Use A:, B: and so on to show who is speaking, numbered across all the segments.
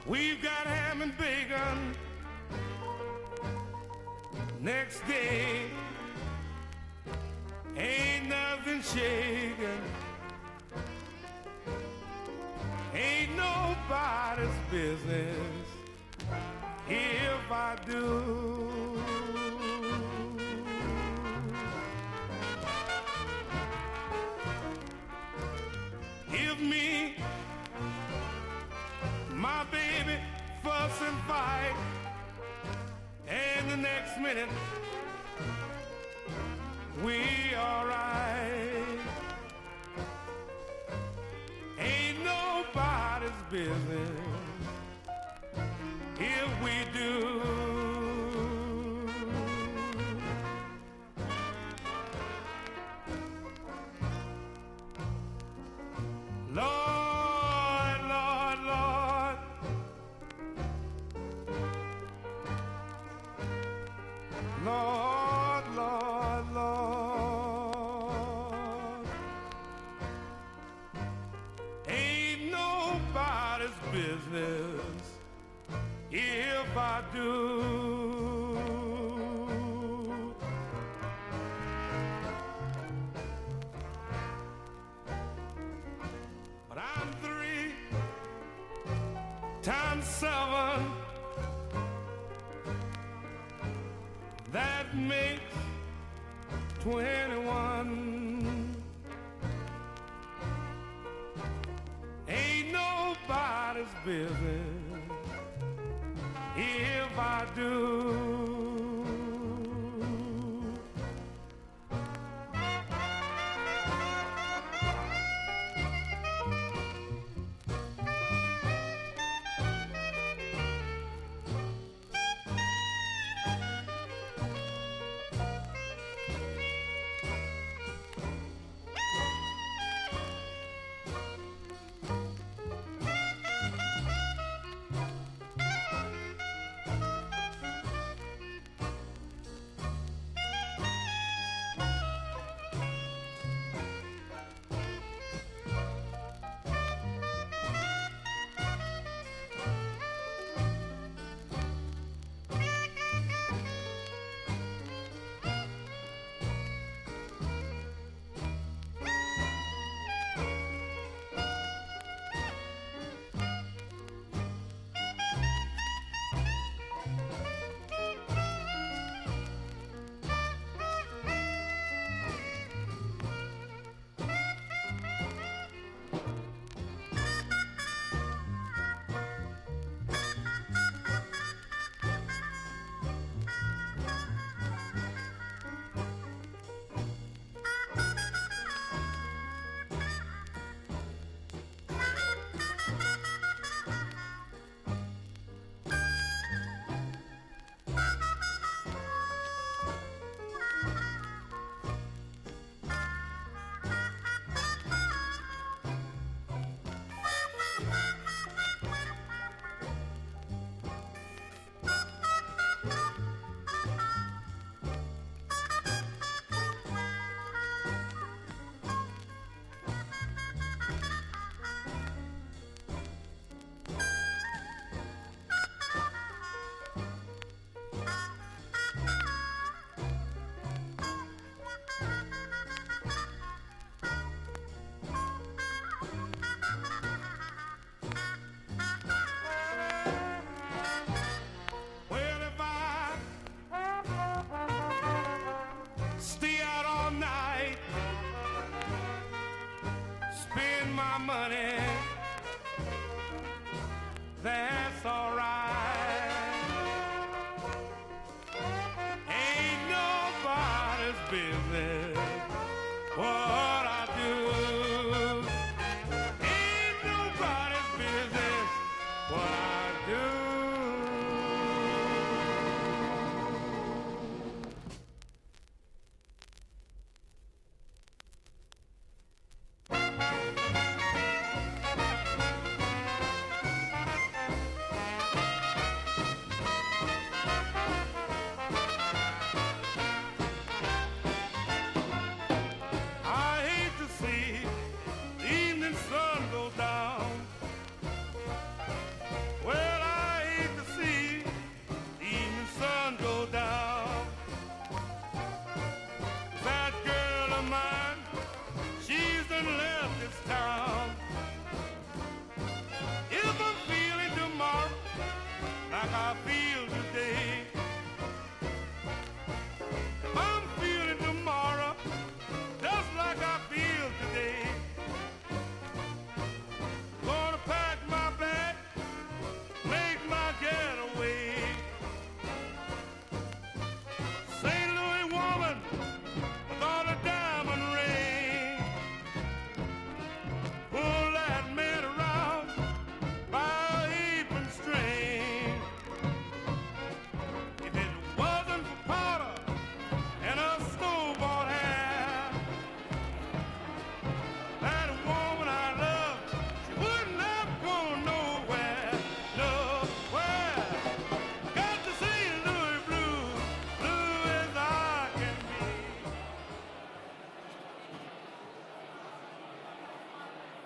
A: We've got ham and bacon next day. Ain't nothing shaking. Ain't nobody's business if I do. If me, my baby, fuss and fight, and the next minute we alright. Ain't nobody's business if we do. Lord, Lord, Lord, Lord, Lord, Lord, ain't nobody's business if I do. But I'm 3 times 7. That makes 21. Ain't nobody's business if I do.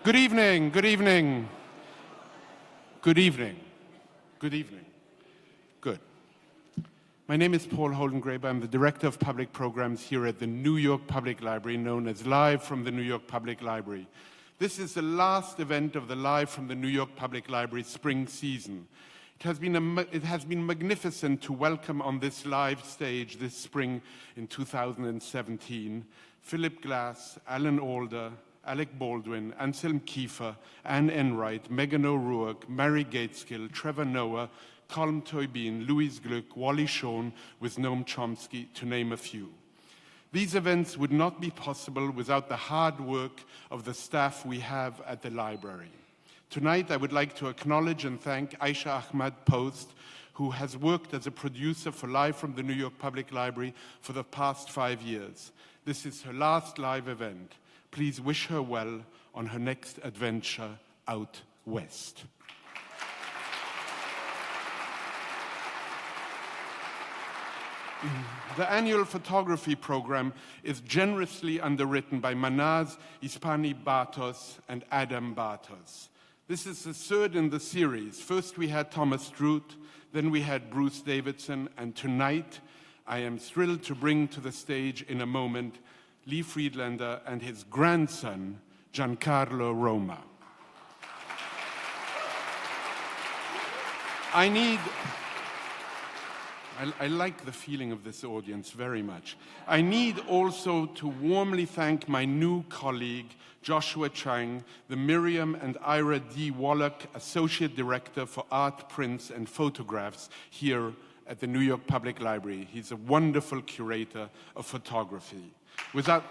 A: Good evening, good evening. Good evening. Good evening. Good. My name is Paul Holdengraber. I'm the Director of Public Programs here at the New York Public Library, known as Live from the New York Public Library. This is the last event of the Live from the New York Public Library spring season. It has been magnificent to welcome on this live stage this spring in 2017 Philip Glass, Alan Alda, Alec Baldwin, Anselm Kiefer, Anne Enright, Megan O'Rourke, Mary Gateskill, Trevor Noah, Colm Toybin, Louise Gluck, Wally Shawn, with Noam Chomsky, to name a few. These events would not be possible without the hard work of the staff we have at the library. Tonight, I would like to acknowledge and thank Aisha Ahmad Post, who has worked as a producer for Live from the New York Public Library for the past 5 years. This is her last live event. Please wish her well on her next adventure out west. The annual photography program is generously underwritten by Manaz Ispani Bartos and Adam Bartos. This is the third in the series. First we had Thomas Druth, then we had Bruce Davidson, and tonight I am thrilled to bring to the stage in a moment Lee Friedlander and his grandson, Giancarlo Roma. I like the feeling of this audience very much. I need also to warmly thank my new colleague, Joshua Chang, the Miriam and Ira D. Wallach Associate Director for Art, Prints, and Photographs here at the New York Public Library. He's a wonderful curator of photography. Wonderful.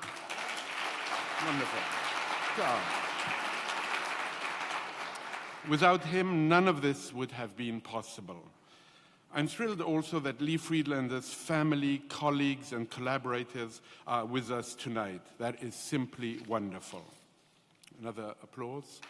A: Without him, none of this would have been possible. I'm thrilled also that Lee Friedlander's family, colleagues, and collaborators are with us tonight. That is simply wonderful. Another applause.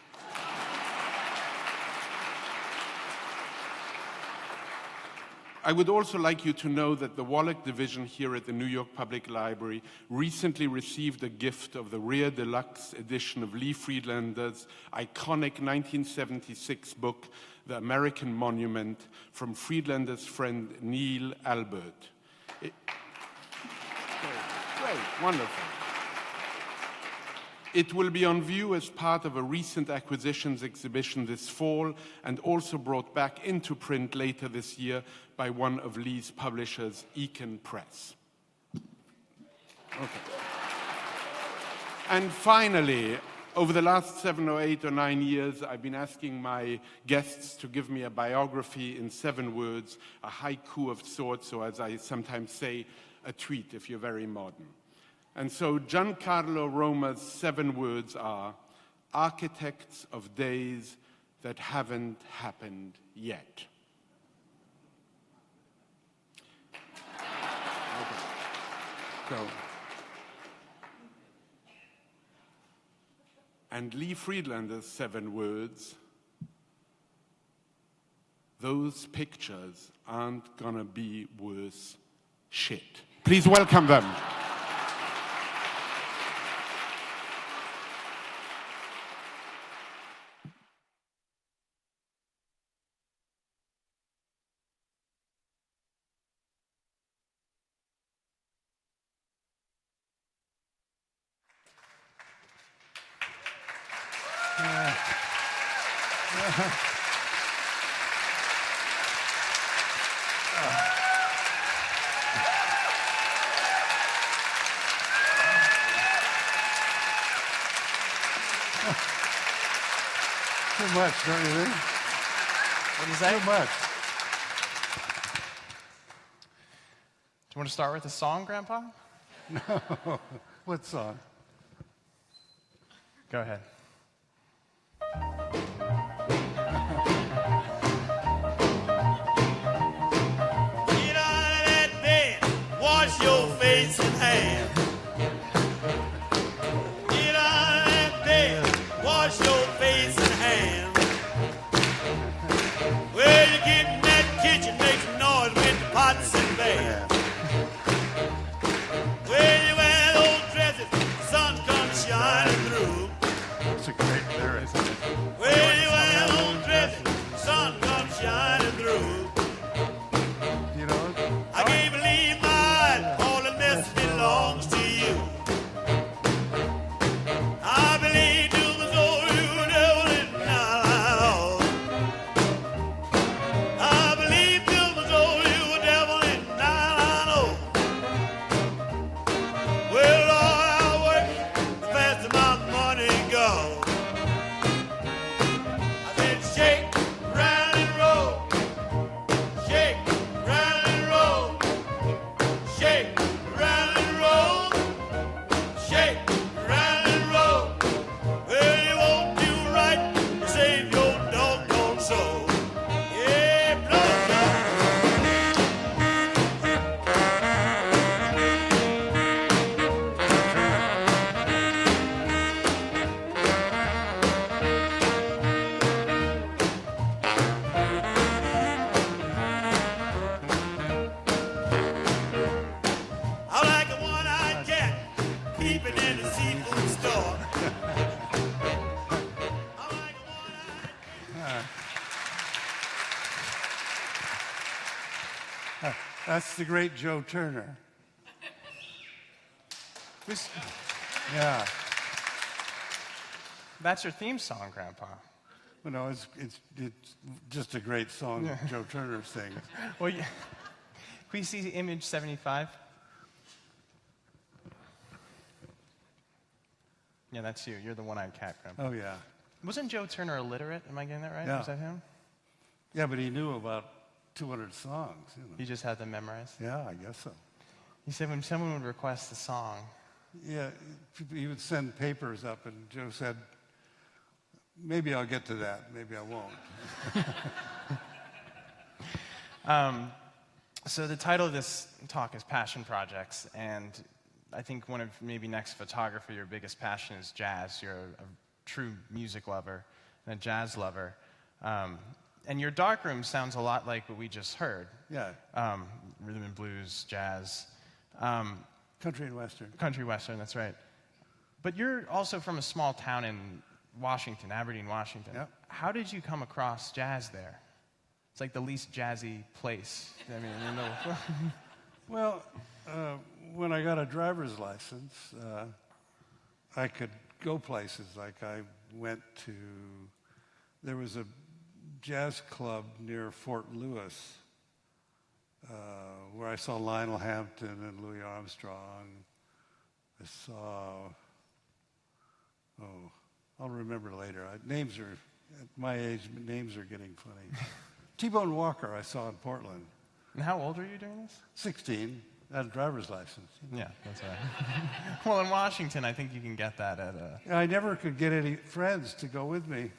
A: I would also like you to know that the Wallach Division here at the New York Public Library recently received a gift of the rare deluxe edition of Lee Friedlander's iconic 1976 book, The American Monument, from Friedlander's friend Neil Albert. Great, wonderful. It will be on view as part of a recent acquisitions exhibition this fall and also brought back into print later this year by one of Lee's publishers, Eakin Press. Okay. And finally, over the last 7 or 8 or 9 years, I've been asking my guests to give me a biography in 7 words, a haiku of sorts, or as I sometimes say, a tweet if you're very modern. And so Giancarlo Roma's 7 words are architects of days that haven't happened yet. Okay. So, and Lee Friedlander's 7 words, those pictures aren't gonna be worth shit. Please welcome them.
B: Too much, don't you think?
C: What is that?
B: Too much.
C: Do you want to start with a song, Grandpa?
B: No. What song?
C: Go ahead.
D: Get out of that bed, wash your face and hands. Get out of that bed, wash your face and hands. Well, you get in that kitchen, make some noise with the pots and pans. Well, you wear those dresses, the sun comes shining through.
B: That's the great Joe Turner.
C: Who's-
B: Yeah.
C: That's your theme song, Grandpa.
B: Well, no, it's just a great song Joe Turner sings.
C: Well, can we see image 75? Yeah, that's you. You're the one-eyed cat, Grandpa.
B: Oh, yeah.
C: Wasn't Joe Turner illiterate? Am I getting that right?
B: Yeah.
C: Was that him?
B: Yeah, but he knew about 200 songs. You know.
C: You just had them memorized?
B: Yeah, I guess so.
C: He said when someone would request a song,
B: Yeah, he would send papers up, and Joe said, maybe I'll get to that, maybe I won't.
C: so the title of this talk is Passion Projects, and I think one of maybe next photography, your biggest passion is jazz. You're a true music lover and a jazz lover. And your darkroom sounds a lot like what we just heard.
B: Yeah,
C: Rhythm and blues, jazz.
B: country and western.
C: Country western, that's right. But you're also from a small town in Washington, Aberdeen, Washington.
B: Yep.
C: How did you come across jazz there? It's like the least jazzy place. I mean, you know.
B: Well, when I got a driver's license, I could go places. Like I went to, there was a jazz club near Fort Lewis where I saw Lionel Hampton and Louis Armstrong. I saw, I'll remember later. Names are, at my age, names are getting funny. T-Bone Walker I saw in Portland.
C: And how old were you doing this?
B: 16, I had a driver's license.
C: Yeah, that's right. Well, in Washington, I think you can get that at a...
B: I never could get any friends to go with me.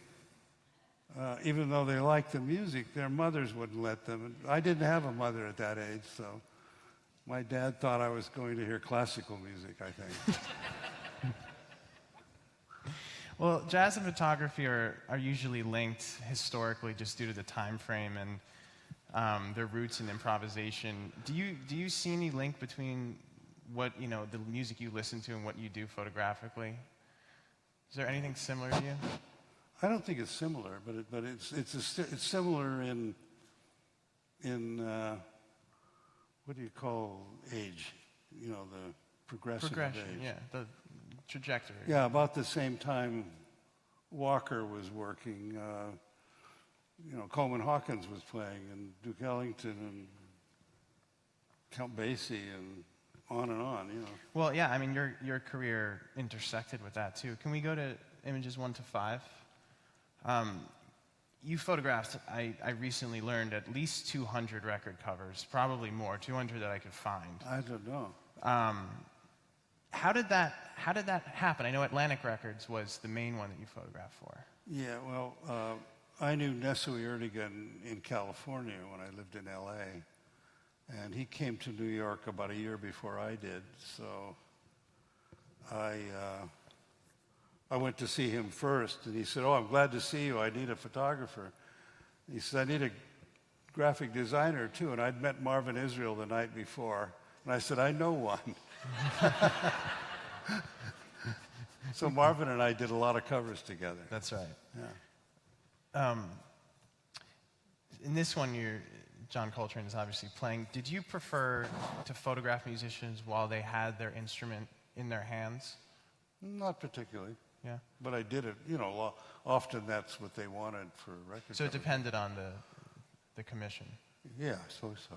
B: Even though they liked the music, their mothers wouldn't let them. And I didn't have a mother at that age, so my dad thought I was going to hear classical music, I think.
C: Well, jazz and photography are usually linked historically just due to the time frame and their roots in improvisation. Do you see any link between what, you know, the music you listen to and what you do photographically? Is there anything similar to you?
B: I don't think it's similar, but it's similar in what do you call age? You know, the progression of age.
C: Yeah, the trajectory.
B: Yeah, about the same time Walker was working, you know, Coleman Hawkins was playing, and Duke Ellington and Count Basie, and on, you know.
C: Well, yeah, I mean, your career intersected with that, too. Can we go to images 1 to 5? You photographed, I recently learned, at least 200 record covers, probably more, 200 that I could find.
B: I don't know.
C: How did that happen? I know Atlantic Records was the main one that you photographed for.
B: Yeah, well, I knew Nesu Erdogan in California when I lived in L.A., and he came to New York about a year before I did, so I went to see him first, and he said, "Oh, I'm glad to see you. I need a photographer." He said, "I need a graphic designer, too," and I'd met Marvin Israel the night before, and I said, "I know one." So Marvin and I did a lot of covers together.
C: That's right.
B: Yeah.
C: In this one, John Coltrane is obviously playing. Did you prefer to photograph musicians while they had their instrument in their hands?
B: Not particularly.
C: Yeah.
B: But I did it, you know, often that's what they wanted for a record.
C: So it
B: cover.
C: depended on the commission.
B: Yeah, I suppose so.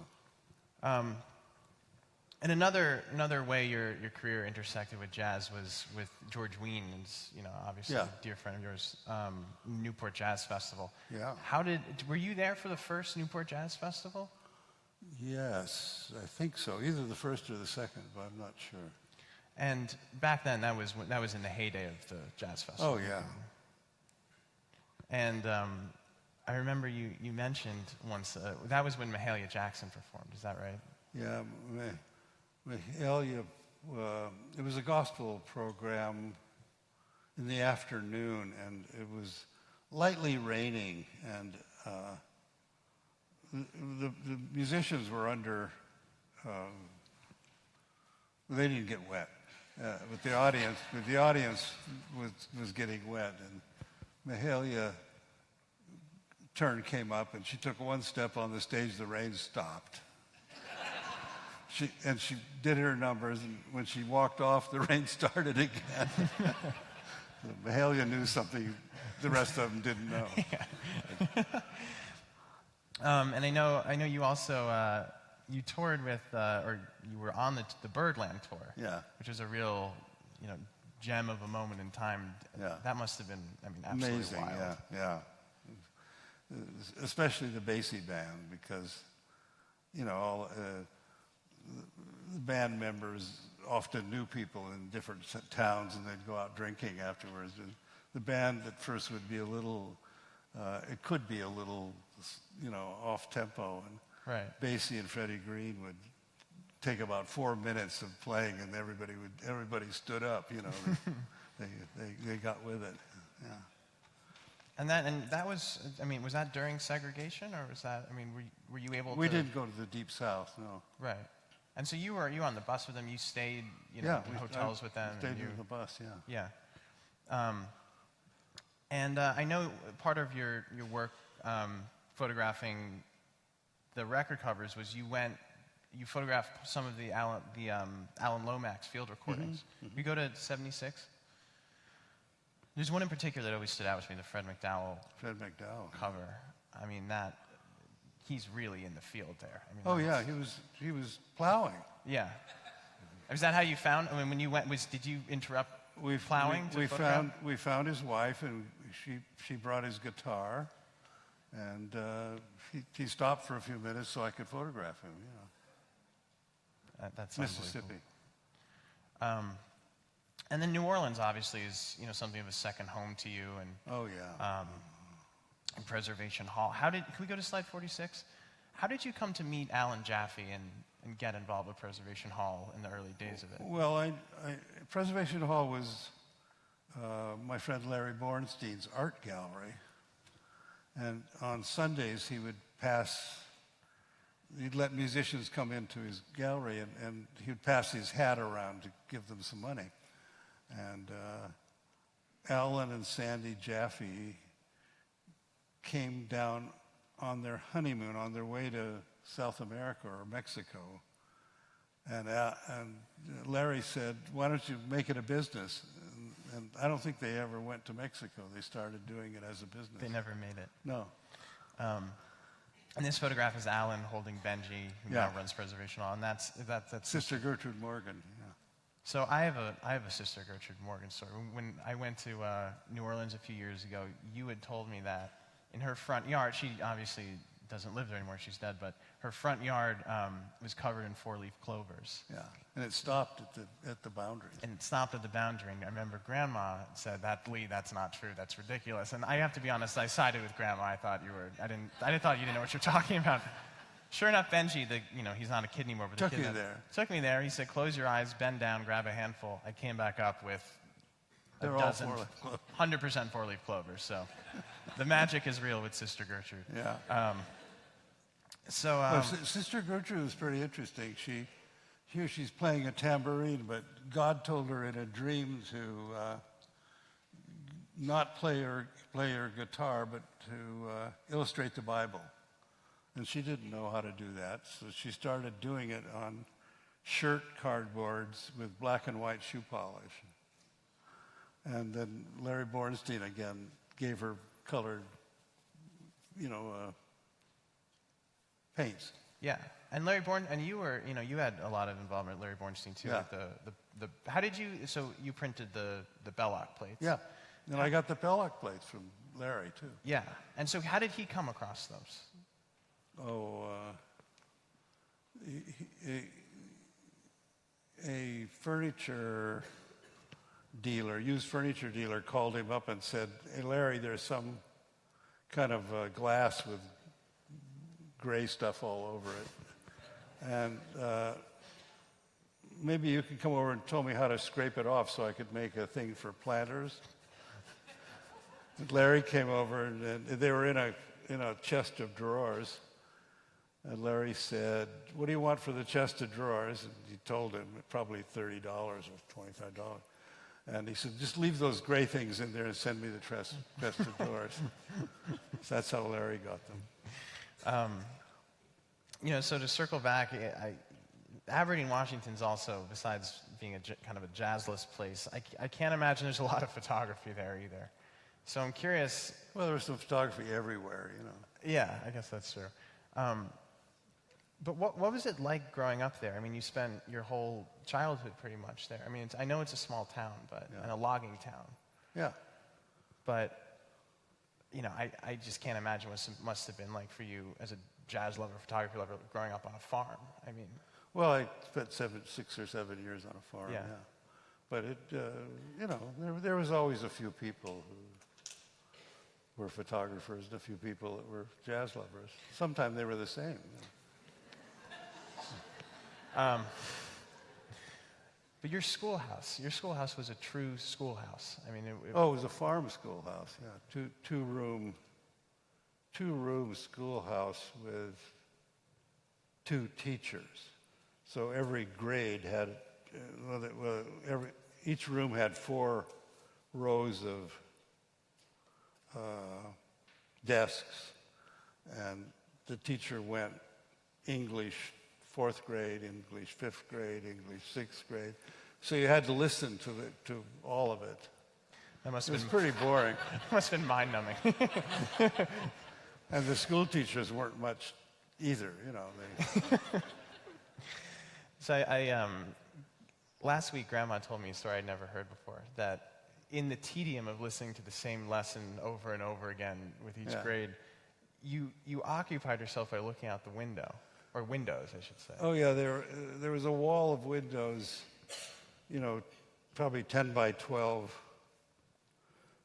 C: And another way your career intersected with jazz was with George Weins, you know, obviously
B: Yeah.
C: a dear friend of yours, Newport Jazz Festival.
B: Yeah.
C: Were you there for the first Newport Jazz Festival?
B: Yes, I think so. Either the first or the second, but I'm not sure.
C: And back then, that was in the heyday of the jazz festival.
B: Oh, yeah.
C: And I remember you mentioned once, that was when Mahalia Jackson performed, is that right?
B: Yeah, Mahalia, it was a gospel program in the afternoon, and it was lightly raining, and the musicians were under, they didn't get wet, but the audience was getting wet, and Mahalia turn came up, and she took one step on the stage, the rain stopped. She did her numbers, and when she walked off, the rain started again. Mahalia knew something the rest of them didn't know.
C: And I know you also you toured with, or you were on the Birdland tour.
B: Yeah.
C: Which was a real, gem of a moment in time.
B: Yeah.
C: That must have been, absolutely
B: Amazing,
C: wild.
B: yeah. Especially the Basie band, because, all the band members often knew people in different towns, and they'd go out drinking afterwards. And the band at first would be a little, it could be a little, off tempo, and
C: Right.
B: Basie and Freddie Green would take about 4 minutes of playing, and everybody stood up. They got with it. Yeah.
C: And that was, was that during segregation, or was that, were you able to?
B: We didn't go to the Deep South, no.
C: Right. And so you were on the bus with them, you stayed, in hotels with them.
B: Stayed in the bus, yeah.
C: Yeah. And I know part of your work photographing the record covers was you photographed some of the Alan Lomax field recordings. You go to 76? There's one in particular that always stood out with me, the Fred McDowell cover. He's really in the field there.
B: Yeah, he was plowing.
C: Yeah. Is that how you found? When you went, did you interrupt plowing?
B: We found his wife, and she brought his guitar, and he stopped for a few minutes so I could photograph him.
C: That's
B: Mississippi.
C: And then New Orleans obviously is something of a second home to you, and and Preservation Hall. Can we go to slide 46? How did you come to meet Alan Jaffe and get involved with Preservation Hall in the early days of it?
B: Well, Preservation Hall was my friend Larry Bornstein's art gallery, and on Sundays he'd let musicians come into his gallery, and he'd pass his hat around to give them some money. And Alan and Sandy Jaffe came down on their honeymoon on their way to South America or Mexico. And Larry said, "Why don't you make it a business?" And I don't think they ever went to Mexico. They started doing it as a business.
C: They never made it.
B: No.
C: And this photograph is Alan holding Benji, who now runs Preservation Hall, and that's
B: Sister Gertrude Morgan. Yeah.
C: So I have a sister, Gertrude Morgan, story. When I went to New Orleans a few years ago, you had told me that in her front yard, she obviously doesn't live there anymore, she's dead, but her front yard was covered in 4-leaf clovers.
B: Yeah, and it stopped at the boundary.
C: And it stopped at the boundary, and I remember Grandma said, "Lee, that's not true, that's ridiculous." And I have to be honest, I sided with Grandma. I thought you didn't know what you're talking about. Sure enough, Benji, he's not a kid anymore, but
B: Took you there.
C: Took me there. He said, "Close your eyes, bend down, grab a handful." I came back up with
B: They're
C: a dozen,
B: all 4-leaf clovers.
C: 100% 4-leaf clovers. So the magic is real with Sister Gertrude.
B: Yeah. Sister Gertrude was pretty interesting. She's playing a tambourine, but God told her in a dream to not play her guitar, but to illustrate the Bible. And she didn't know how to do that, so she started doing it on shirt cardboards with black and white shoe polish. And then Larry Bornstein again gave her colored, paints.
C: Yeah, and Larry and you were, you had a lot of involvement with Larry Bornstein too.
B: Yeah.
C: Like how did you? So you printed the Belloc plates.
B: Yeah, and I got the Belloc plates from Larry too.
C: Yeah, and so how did he come across those?
B: A furniture dealer, used furniture dealer, called him up and said, "Hey, Larry, there's some kind of glass with gray stuff all over it. And maybe you could come over and tell me how to scrape it off so I could make a thing for planters." And Larry came over, and they were in a chest of drawers. And Larry said, "What do you want for the chest of drawers?" And he told him probably $30 or $25. And he said, just leave those gray things in there and send me the crested doors. So that's how Larry got them.
C: So to circle back, Aberdeen, Washington's also, besides being kind of a jazzless place, I can't imagine there's a lot of photography there either. So I'm curious.
B: Well, there was some photography everywhere,
C: Yeah, I guess that's true. But what was it like growing up there? I mean, you spent your whole childhood pretty much there. I mean, I know it's a small town, and a logging town.
B: Yeah.
C: But, I just can't imagine what it must have been like for you as a jazz lover, photography lover, growing up on a farm. I mean.
B: Well, I spent 6 or 7 years on a farm,
C: Yeah.
B: But there was always a few people who were photographers and a few people that were jazz lovers. Sometimes they were the same.
C: But your schoolhouse was a true schoolhouse. I mean,
B: it was a farm schoolhouse, yeah. Two-room schoolhouse with 2 teachers. So every grade had, each room had 4 rows of desks, and the teacher went English 4th grade, English 5th grade, English 6th grade. So you had to listen to all of it.
C: That must
B: It
C: have
B: was
C: been
B: pretty boring.
C: must have been mind-numbing.
B: And the school teachers weren't much either,
C: So I last week, Grandma told me a story I'd never heard before, that in the tedium of listening to the same lesson over and over again with each grade, you occupied yourself by looking out the window, or windows, I should say.
B: Oh yeah, there was a wall of windows, probably 10 by 12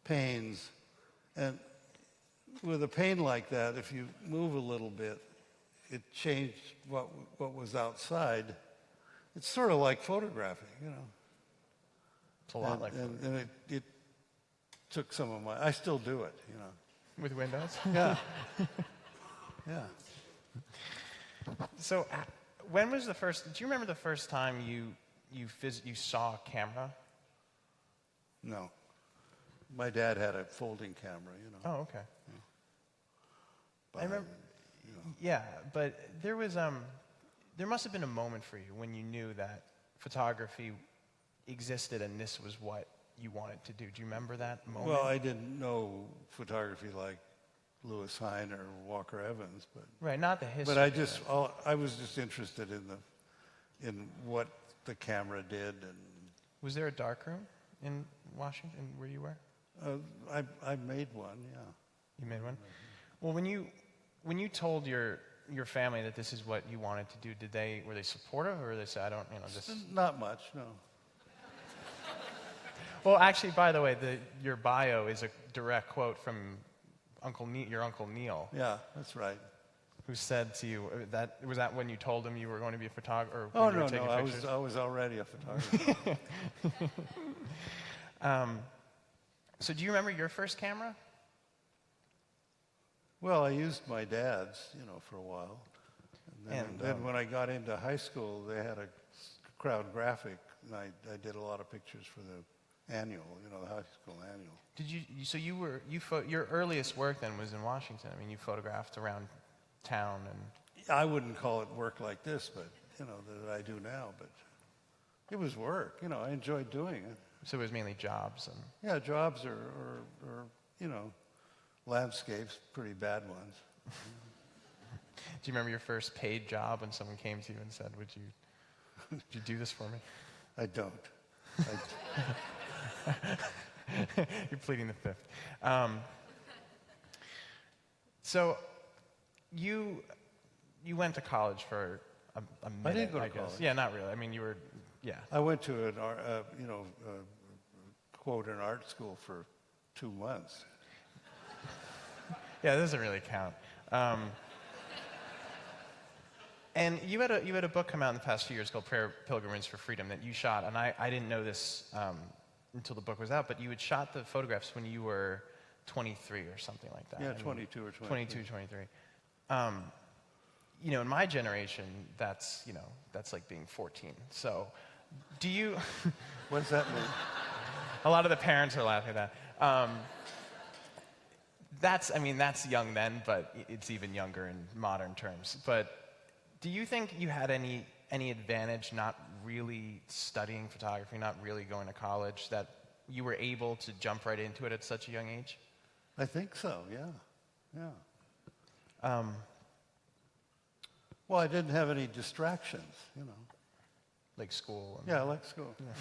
B: panes, and with a pane like that, if you move a little bit, it changed what was outside. It's sort of like photographing,
C: It's a lot like that.
B: And it took some of I still do it,
C: With windows?
B: Yeah. Yeah.
C: So when was do you remember the first time you saw a camera?
B: No. My dad had a folding camera,
C: Oh, okay.
B: Yeah.
C: I remember, yeah, but there must have been a moment for you when you knew that photography existed and this was what you wanted to do. Do you remember that moment?
B: Well, I didn't know photography like Lewis Hine or Walker Evans, but
C: right, not the history.
B: but I was just interested in what the camera did. And
C: was there a darkroom in Washington where you were?
B: I made one, yeah.
C: You made one? Well, when you told your family that this is what you wanted to do, were they supportive, or they said, I don't, this?
B: Not much, no.
C: Well, actually, by the way, your bio is a direct quote from your Uncle Neil.
B: Yeah, that's right.
C: Who said to you was that when you told him you were going to be a photographer?
B: Oh no, I was already a photographer.
C: So do you remember your first camera?
B: Well, I used my dad's, for a while. And then when I got into high school, they had a crowd graphic, and I did a lot of pictures for the annual, the high school annual.
C: Did you? So your earliest work then was in Washington. I mean, you photographed around town and.
B: I wouldn't call it work like this, but that I do now. But it was work. I enjoyed doing it.
C: So it was mainly jobs and.
B: Yeah, jobs or landscapes, pretty bad ones.
C: Do you remember your first paid job when someone came to you and said, would you do this for me?
B: I don't.
C: You're pleading the fifth. So you went to college for a minute,
B: I didn't go to
C: guess.
B: college.
C: Yeah, not really. I mean, you were, yeah.
B: I went to an art school for 2 months.
C: Yeah, that doesn't really count. And you had a book come out in the past few years called Prayer Pilgrimage for Freedom that you shot, and I didn't know this until the book was out, but you had shot the photographs when you were 23 or something like that.
B: Yeah, 22 or 23.
C: 22, 23. In my generation, that's like being 14. So, do you...
B: What does that mean?
C: A lot of the parents are laughing at that. That's young then, but it's even younger in modern terms. But do you think you had any advantage not really studying photography, not really going to college, that you were able to jump right into it at such a young age?
B: I think so, yeah. Well, I didn't have any distractions, you know.
C: Like school?
B: Yeah, I like school. Yeah.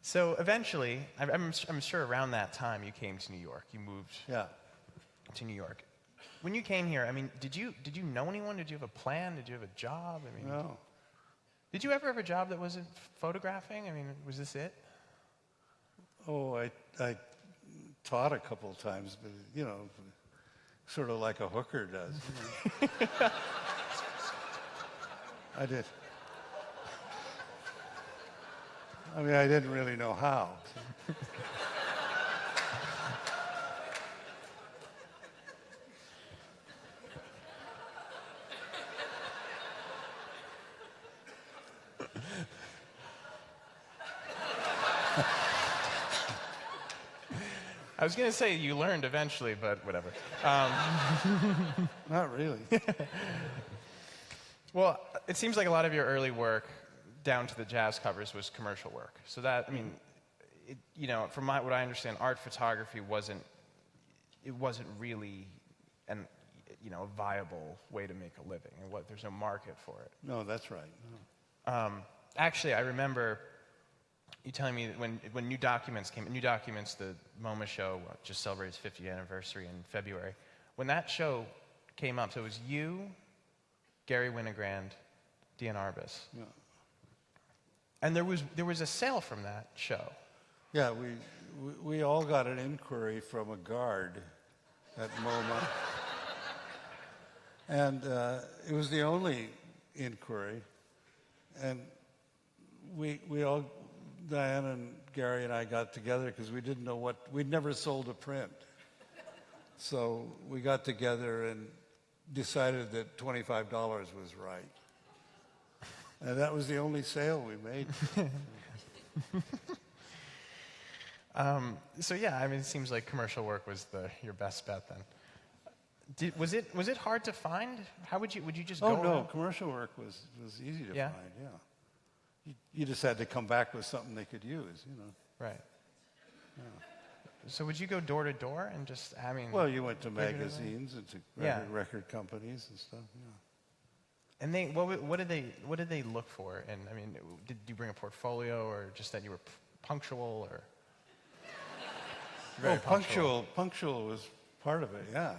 C: So eventually, I'm sure around that time you came to New York. You moved to New York. When you came here, I mean, did you know anyone? Did you have a plan? Did you have a job? I mean,
B: No.
C: Did you ever have a job that wasn't photographing? I mean, was this it?
B: Oh, I taught a couple of times, but, you know, sort of like a hooker does. You know. I did. I mean, I didn't really know how.
C: I was going to say you learned eventually, but whatever.
B: Not really.
C: Well, it seems like a lot of your early work, down to the jazz covers, was commercial work. So that, I mean, from what I understand, art photography wasn't really a viable way to make a living, and there's no market for it.
B: No, that's right. No.
C: Actually, I remember you telling me that when New Documents came, New Documents, the MoMA show, just celebrated its 50th anniversary in February. When that show came up, so it was you, Gary Winogrand, Dean Arbus.
B: Yeah.
C: And there was a sale from that show.
B: Yeah, we all got an inquiry from a guard at MoMA. And it was the only inquiry. And we all, Diane and Gary and I, got together because we didn't know we'd never sold a print. So we got together and decided that $25 was right. And that was the only sale we made.
C: So yeah, I mean, it seems like commercial work was your best bet then. Was it hard to find? How would you just go?
B: Oh no,
C: around?
B: commercial work was easy to
C: Yeah?
B: find. Yeah, you just had to come back with something they could use, you know.
C: Right. Yeah. So would you go door to door and just, I mean?
B: Well, you went to
C: give it away?
B: magazines and to record companies and stuff. Yeah.
C: And what did they look for? And I mean, did you bring a portfolio, or just that you were punctual, or?
B: Very punctual was part of it. Yeah.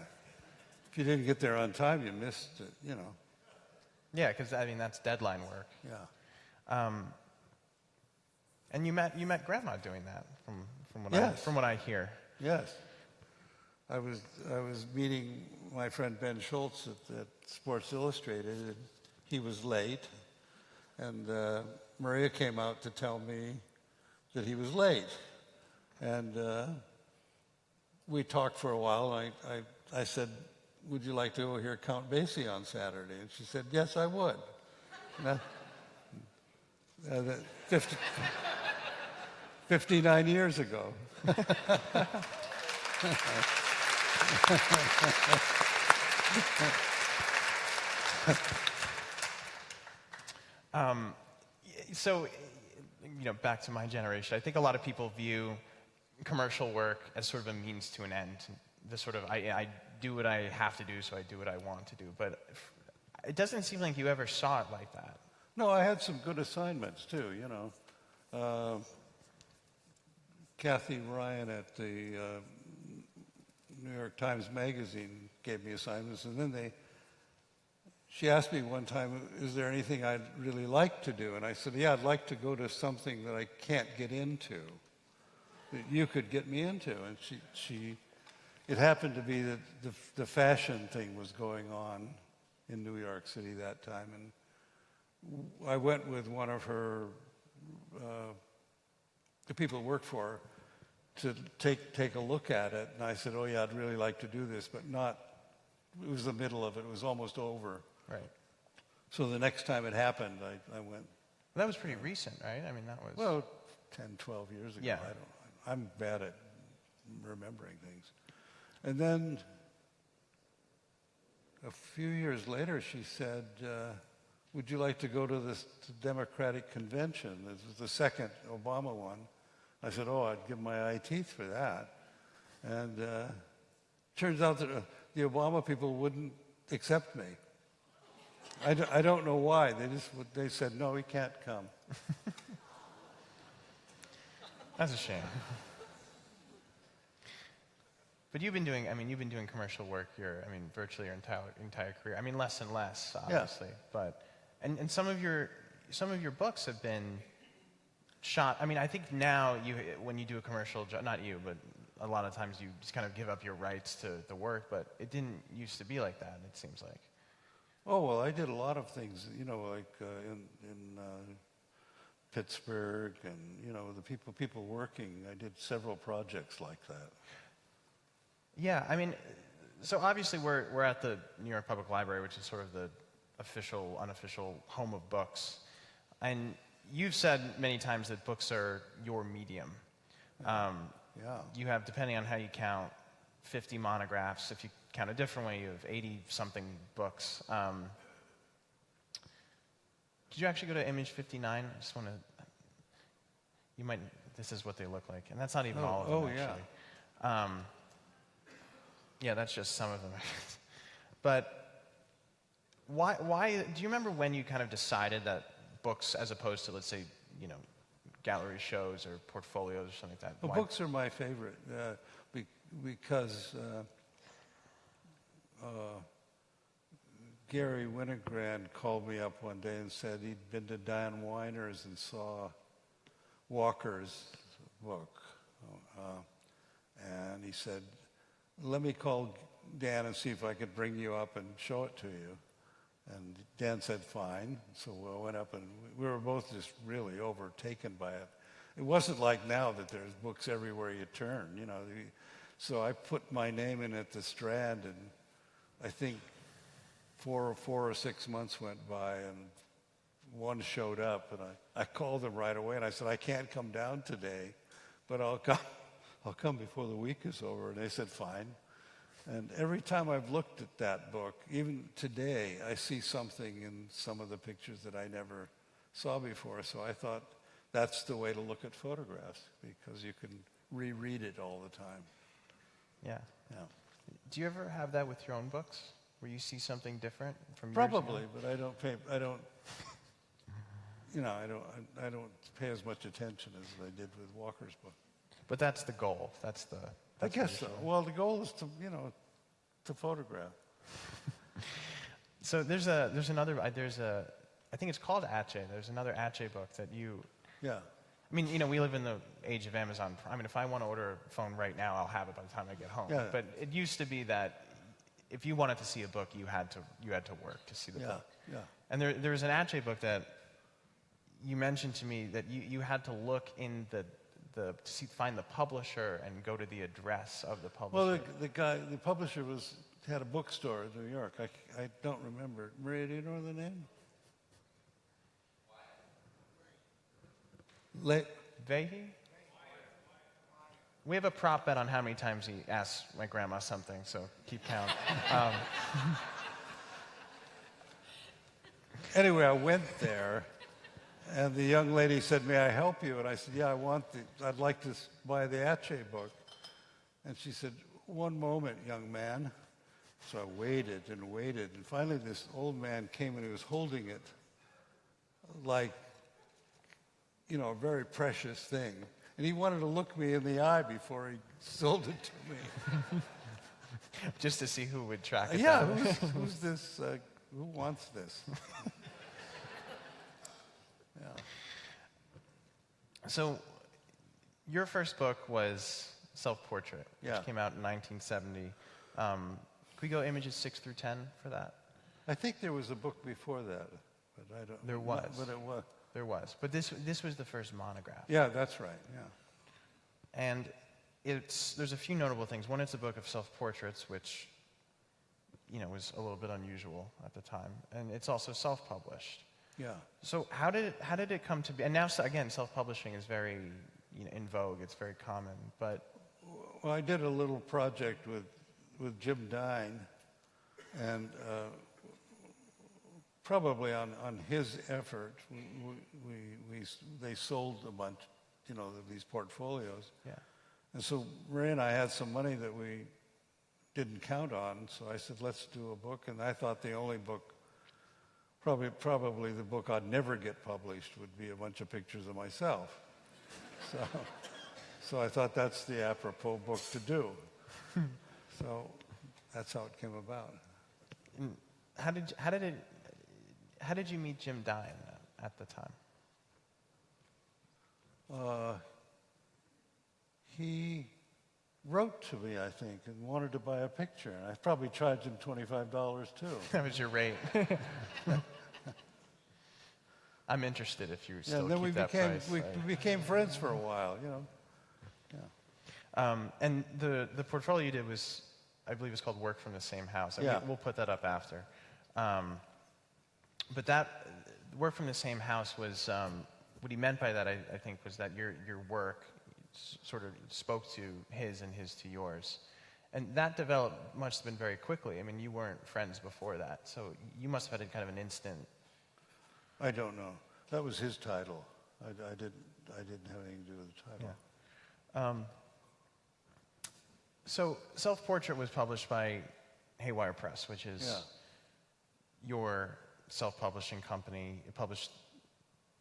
B: If you didn't get there on time, you missed it. You know.
C: Yeah, because I mean that's deadline work.
B: Yeah.
C: And you met Grandma doing that, from what I hear.
B: Yes. I was meeting my friend Ben Schultz at Sports Illustrated, and he was late, and Maria came out to tell me that he was late, and we talked for a while. And I said, "Would you like to go hear Count Basie on Saturday?" And she said, "Yes, I would." And 59 years ago.
C: So, back to my generation, I think a lot of people view commercial work as sort of a means to an end. The sort of, I do what I have to do, so I do what I want to do. But it doesn't seem like you ever saw it like that.
B: No, I had some good assignments too, you know. Kathy Ryan at the New York Times Magazine gave me assignments, and then she asked me one time, is there anything I'd really like to do? And I said, yeah, I'd like to go to something that I can't get into, that you could get me into. And it happened to be that the fashion thing was going on in New York City that time, and I went with one of her, the people who worked for her, to take a look at it. And I said, oh yeah, I'd really like to do this, but not, it was the middle of it. It was almost over.
C: Right.
B: So the next time it happened, I went.
C: That was pretty recent, right? I mean, that was...
B: Well, 10, 12 years ago.
C: Yeah.
B: I'm bad at remembering things. And then a few years later, she said, would you like to go to this Democratic convention? This was the second Obama one. I said, oh, I'd give my eye teeth for that. And turns out that the Obama people wouldn't accept me. I don't know why. They said, no, he can't come.
C: That's a shame. But you've been doing commercial work virtually your entire career. I mean, less and less, obviously. Yeah. But and some of your books have been shot. I mean, I think now when you do a commercial job, not you, but a lot of times you just kind of give up your rights to the work. But it didn't used to be like that. It seems like.
B: Oh well, I did a lot of things. You know, like in Pittsburgh, and you know, the people working. I did several projects like that.
C: Yeah, I mean, so obviously we're at the New York Public Library, which is sort of the official, unofficial home of books. And you've said many times that books are your medium.
B: Yeah.
C: You have, depending on how you count, 50 monographs. If you count a different way, you have 80-something books. Did you actually go to image 59? I just want to... This is what they look like. And that's not even all of them, actually.
B: Yeah.
C: Yeah, that's just some of them. But why? Do you remember when you kind of decided that books, as opposed to, let's say, you know, gallery shows or portfolios or something like that?
B: Well, books are my favorite because Gary Winogrand called me up one day and said he'd been to Dan Weiner's and saw Walker's book. And he said, let me call Dan and see if I could bring you up and show it to you. And Dan said, fine. So we went up, and we were both just really overtaken by it. It wasn't like now that there's books everywhere you turn, you know. So I put my name in at the Strand, and I think 4 or 6 months went by, and one showed up, and I called him right away, and I said, I can't come down today, but I'll come before the week is over. And they said, fine. And every time I've looked at that book, even today, I see something in some of the pictures that I never saw before. So I thought that's the way to look at photographs, because you can reread it all the time.
C: Yeah.
B: Yeah.
C: Do you ever have that with your own books, where you see something different from yours?
B: Probably, but I don't pay as much attention as I did with Walker's book.
C: But that's the goal.
B: I guess so. Well, the goal is to photograph.
C: So I think it's called Atche. There's another Atche book that you...
B: Yeah.
C: I mean, you know, we live in the age of Amazon. I mean, if I want to order a phone right now, I'll have it by the time I get home.
B: Yeah.
C: But it used to be that if you wanted to see a book, you had to work to see the book.
B: Yeah.
C: And there was an Atche book that you mentioned to me that you had to look in find the publisher and go to the address of the publisher.
B: Well, the publisher had a bookstore in New York. I don't remember. Maria, do you know the name?
C: Vehi? We have a prop bet on how many times he asks my grandma something, so keep count.
B: Anyway, I went there, and the young lady said, may I help you? And I said, yeah, I'd like to buy the Atche book. And she said, one moment, young man. So I waited and waited, and finally this old man came, and he was holding it like, you know, a very precious thing. And he wanted to look me in the eye before he sold it to me.
C: Just to see who would track it
B: Yeah,
C: down.
B: who's this? Who wants this? Yeah.
C: So your first book was Self-Portrait, which came out in 1970. Could we go images 6 through 10 for that?
B: I think there was a book before that, but I don't.
C: There was.
B: But it was.
C: There was, but this was the first monograph.
B: Yeah, that's right. Yeah.
C: And there's a few notable things. One, it's a book of self-portraits, which, you know, was a little bit unusual at the time, and it's also self-published.
B: Yeah.
C: So how did it come to be? And now, again, self-publishing is very in vogue. It's very common. But
B: Well, I did a little project with Jim Dine, and probably on his effort, they sold a bunch, of these portfolios.
C: yeah.
B: And so Ray and I had some money that we didn't count on, so I said, let's do a book. And I thought the only book, probably the book I'd never get published, would be a bunch of pictures of myself. So I thought that's the apropos book to do. So that's how it came about.
C: And how did you meet Jim Dine at the time?
B: He wrote to me, I think, and wanted to buy a picture. And I probably charged him $25 too.
C: That was your rate. I'm interested if you still
B: and then
C: keep that price.
B: we became friends for a while, Yeah.
C: And the portfolio you did was, I believe it's called Work from the Same House.
B: Yeah.
C: We'll put that up after. But that Work from the Same House was, what he meant by that, I think, was that your work sort of spoke to his and his to yours. And that developed must have been very quickly. I mean, you weren't friends before that, so you must have had kind of an instant.
B: I don't know. That was his title. I didn't have anything to do with the title.
C: Yeah. So Self-Portrait was published by Haywire Press, which is your self-publishing company. It published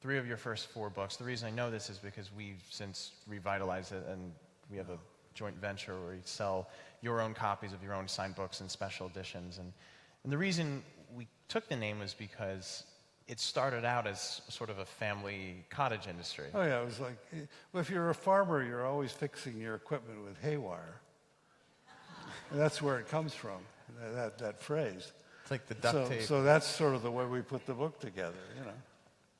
C: 3 of your first 4 books. The reason I know this is because we've since revitalized it, and we have a joint venture where we sell your own copies of your own signed books and special editions. And the reason we took the name was because it started out as sort of a family cottage industry.
B: Oh yeah, it was like, well, if you're a farmer, you're always fixing your equipment with haywire. And that's where it comes from, that phrase.
C: It's like the duct tape.
B: So that's sort of the way we put the book together,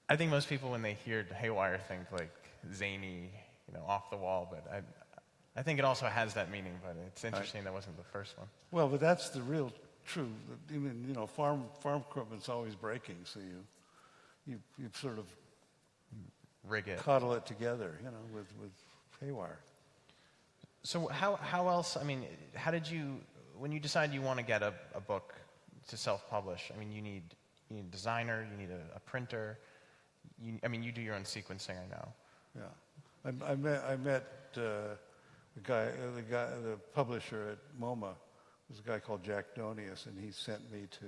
C: I think most people, when they hear Haywire, think like zany, off the wall. But I think it also has that meaning. But it's interesting that wasn't the first one.
B: Well, but that's the real truth. Even farm equipment's always breaking, so you sort of
C: Rig it.
B: cuddle it together, with haywire.
C: So how else? I mean, how did you, when you decide you want to get a book to self-publish? I mean, you need a designer, you need a printer. You do your own sequencing, I know.
B: Yeah, I met the publisher at MoMA. Was a guy called Jack Donius, and he sent me to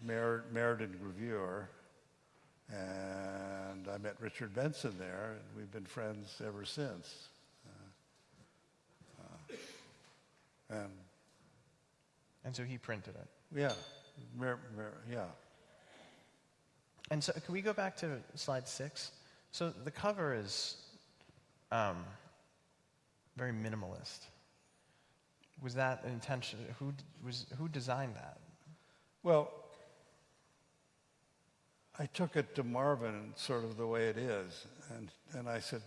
B: Meriden Gravure, and I met Richard Benson there, and we've been friends ever since.
C: And so he printed it.
B: Yeah, yeah.
C: And so can we go back to slide 6? So the cover is very minimalist. Was that intention? Who designed that?
B: Well, I took it to Marvin sort of the way it is, and I said,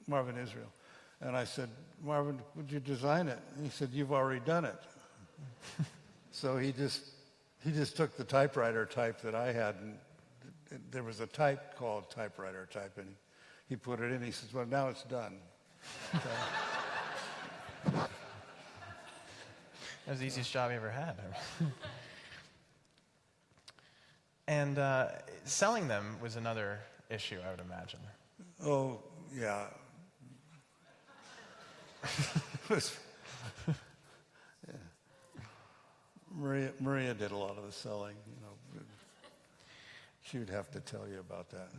B: Marvin Israel, and I said, Marvin, would you design it? And he said, you've already done it. So he just took the typewriter type that I had, and there was a type called typewriter type, and he put it in. He says, well, now it's done.
C: That was the easiest job I ever had. And selling them was another issue, I would imagine.
B: Oh, yeah. Maria did a lot of the selling, She would have to tell you about that.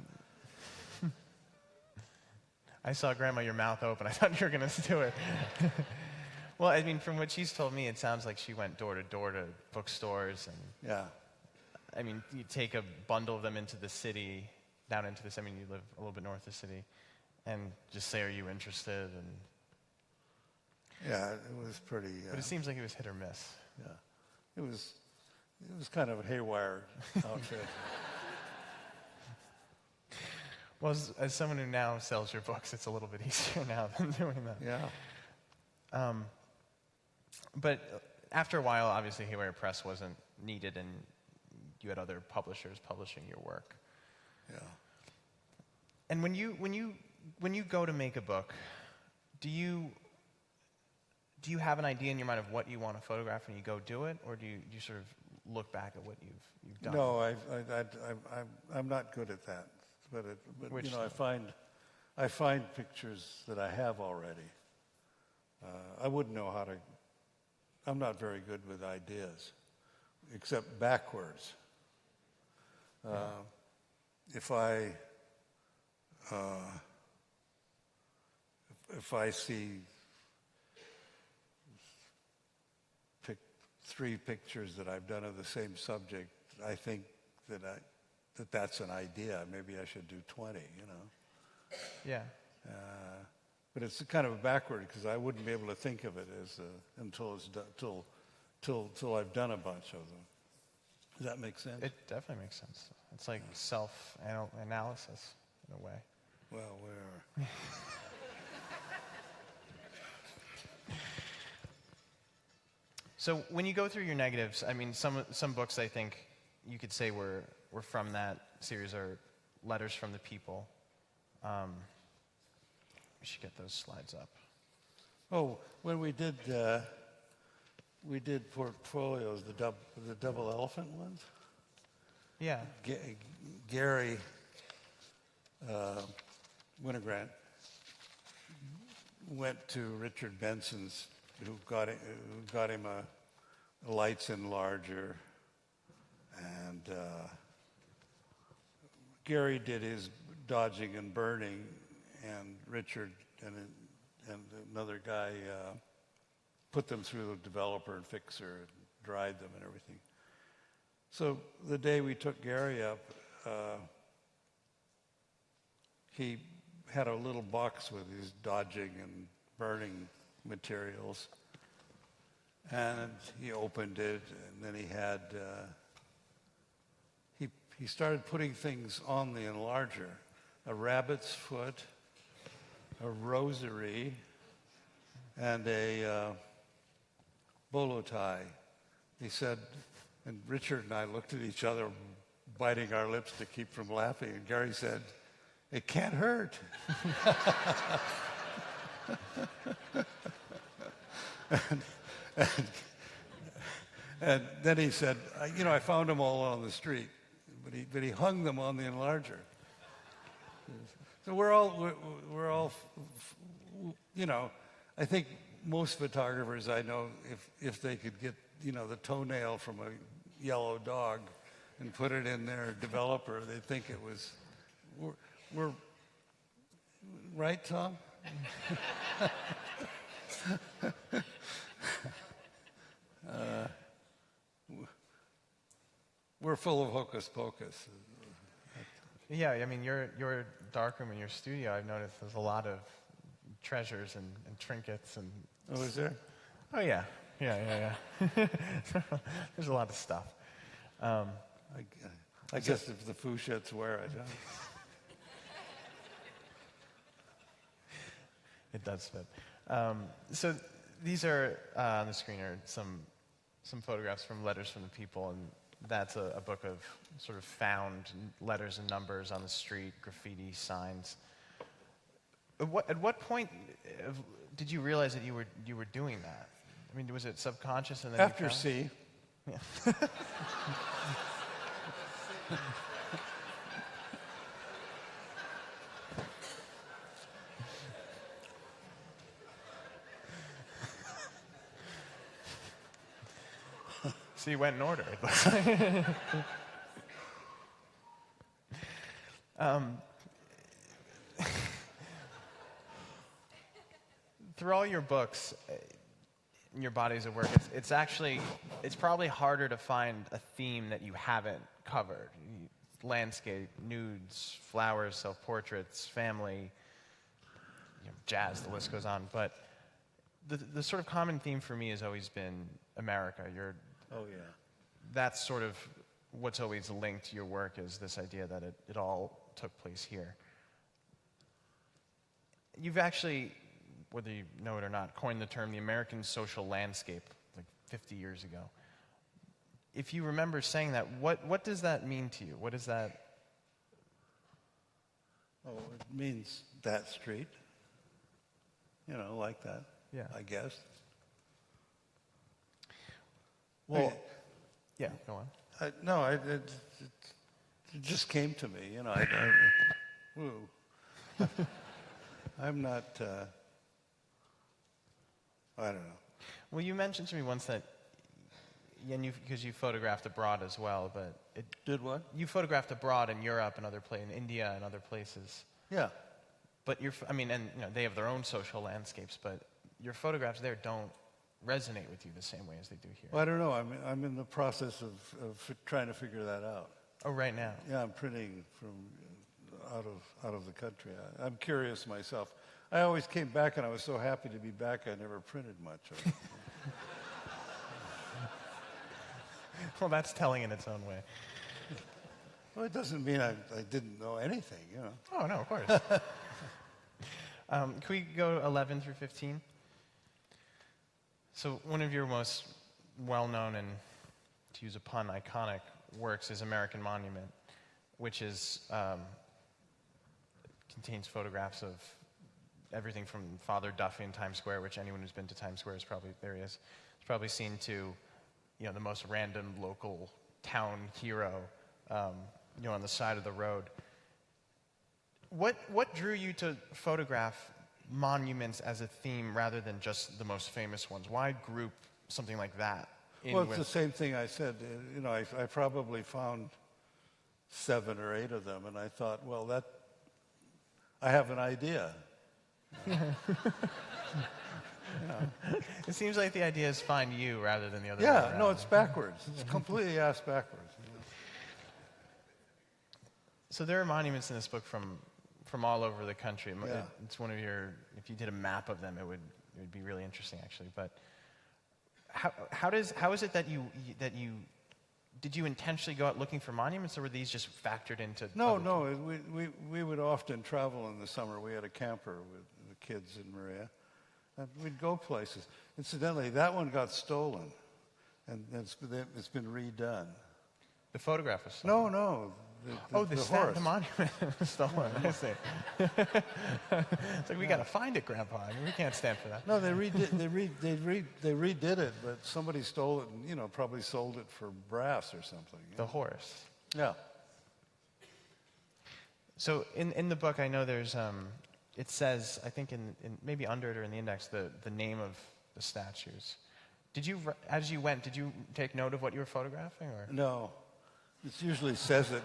C: I saw, Grandma, your mouth open. I thought you were going to do it. Well, I mean, from what she's told me, it sounds like she went door to door to bookstores. And
B: Yeah.
C: I mean, you take a bundle of them into the city, down into this. I mean, you live a little bit north of the city, and just say, are you interested? And
B: Yeah, it was pretty...
C: but it seems like it was hit or miss.
B: Yeah. It was kind of a haywire outfit.
C: Well, as someone who now sells your books, it's a little bit easier now than doing that.
B: Yeah.
C: But after a while, obviously, Haywire Press wasn't needed, and you had other publishers publishing your work.
B: Yeah.
C: And when you go to make a book, do you have an idea in your mind of what you want to photograph when you go do it, or do you sort of look back at what you've done?
B: No, I'm not good at that. But
C: Which
B: you know, I find pictures that I have already. I wouldn't know how to. I'm not very good with ideas, except backwards. If I see three pictures that I've done of the same subject, I think that's an idea. Maybe I should do 20, you know.
C: Yeah.
B: But it's kind of backward because I wouldn't be able to think of it as until it's done, till I've done a bunch of them. Does that make sense?
C: It definitely makes sense. It's like self-analysis in a way.
B: Well, where?
C: So when you go through your negatives, I mean, some books I think you could say were from that series are Letters from the People. We should get those slides up.
B: Oh, when we did portfolios, the double elephant ones.
C: Yeah.
B: Gary Winogrand went to Richard Benson's, who got him a lights enlarger, and Gary did his dodging and burning, and Richard and another guy put them through the developer and fixer and dried them and everything. So the day we took Gary up, he had a little box with his dodging and burning materials, and he opened it, and then he had he started putting things on the enlarger: a rabbit's foot, a rosary, and a bolo tie. He said, and Richard and I looked at each other, biting our lips to keep from laughing, and Gary said, "It can't hurt." and then he said, "You know, I found them all on the street, but he hung them on the enlarger." So we're all, you know, I think most photographers I know, if they could get, you know, the toenail from a yellow dog and put it in their developer, they'd think it was, we're right, Tom? We're full of hocus pocus.
C: Yeah, I mean, your darkroom in your studio, I've noticed there's a lot of treasures and trinkets and...
B: Oh, is there?
C: Oh, yeah. Yeah. There's a lot of stuff.
B: I guess if the Fouchettes wear it, huh?
C: It does fit. So these are, on the screen are some photographs from Letters from the People, and that's a book of sort of found letters and numbers on the street, graffiti, signs. At what point did you realize that you were doing that? I mean, was it subconscious and then
B: After C.
C: Yeah. So you went in order, it looks like. Through all your books, in your bodies of work, it's probably harder to find a theme that you haven't covered. Landscape, nudes, flowers, self-portraits, family, jazz, the list goes on. But the sort of common theme for me has always been America.
B: Oh, yeah.
C: That's sort of what's always linked to your work, is this idea that it all took place here. You've actually, whether you know it or not, coined the term the American social landscape like 50 years ago. if you remember saying that, what does that mean to you? What is that?
B: Oh, it means that street. You know, like that.
C: Yeah.
B: I guess.
C: Well, yeah, go on.
B: It just came to me. You know, woo. I'm not. I don't know.
C: Well, you mentioned to me once that, and because you photographed abroad as well, but it
B: Did what?
C: you photographed abroad in Europe and in India and other places.
B: Yeah.
C: But and you know, they have their own social landscapes, but your photographs there don't resonate with you the same way as they do here.
B: Well, I don't know. I'm in the process of trying to figure that out.
C: Oh, right now.
B: Yeah, I'm printing from out of the country. I'm curious myself. I always came back, and I was so happy to be back. I never printed much.
C: Well, that's telling in its own way.
B: Well, it doesn't mean I didn't know anything, you know.
C: Oh, no, of course. Can we go 11 through 15? So one of your most well-known and, to use a pun, iconic works is American Monument, which contains photographs of everything from Father Duffy in Times Square, which anyone who's been to Times Square is probably seen, to, you know, the most random local town hero, you know, on the side of the road. What drew you to photograph monuments as a theme rather than just the most famous ones? Why group something like that in
B: Well, it's the same thing I said. You know, I probably found 7 or 8 of them, and I thought, well, I have an idea.
C: It seems like the idea is find you rather than the other way
B: Yeah,
C: around.
B: no, it's backwards. It's completely ass backwards. You know?
C: So there are monuments in this book from all over the country.
B: Yeah.
C: It's one of if you did a map of them, it would be really interesting, actually. But how is it that you did you intentionally go out looking for monuments, or were these just factored into?
B: No. We would often travel in the summer. We had a camper with the kids in Maria, and we'd go places. Incidentally, that one got stolen, and it's been redone.
C: The photograph was stolen.
B: No.
C: The
B: horse.
C: monument was stolen. I see. It's like, we got to find it, Grandpa. I mean, we can't stand for that.
B: No, they redid it, but somebody stole it and, you know, probably sold it for brass or something.
C: The horse.
B: Yeah.
C: So in the book, I know there's it says, I think in maybe under it or in the index, the name of the statues. Did you, as you went, did you take note of what you were photographing, or?
B: No. It usually says it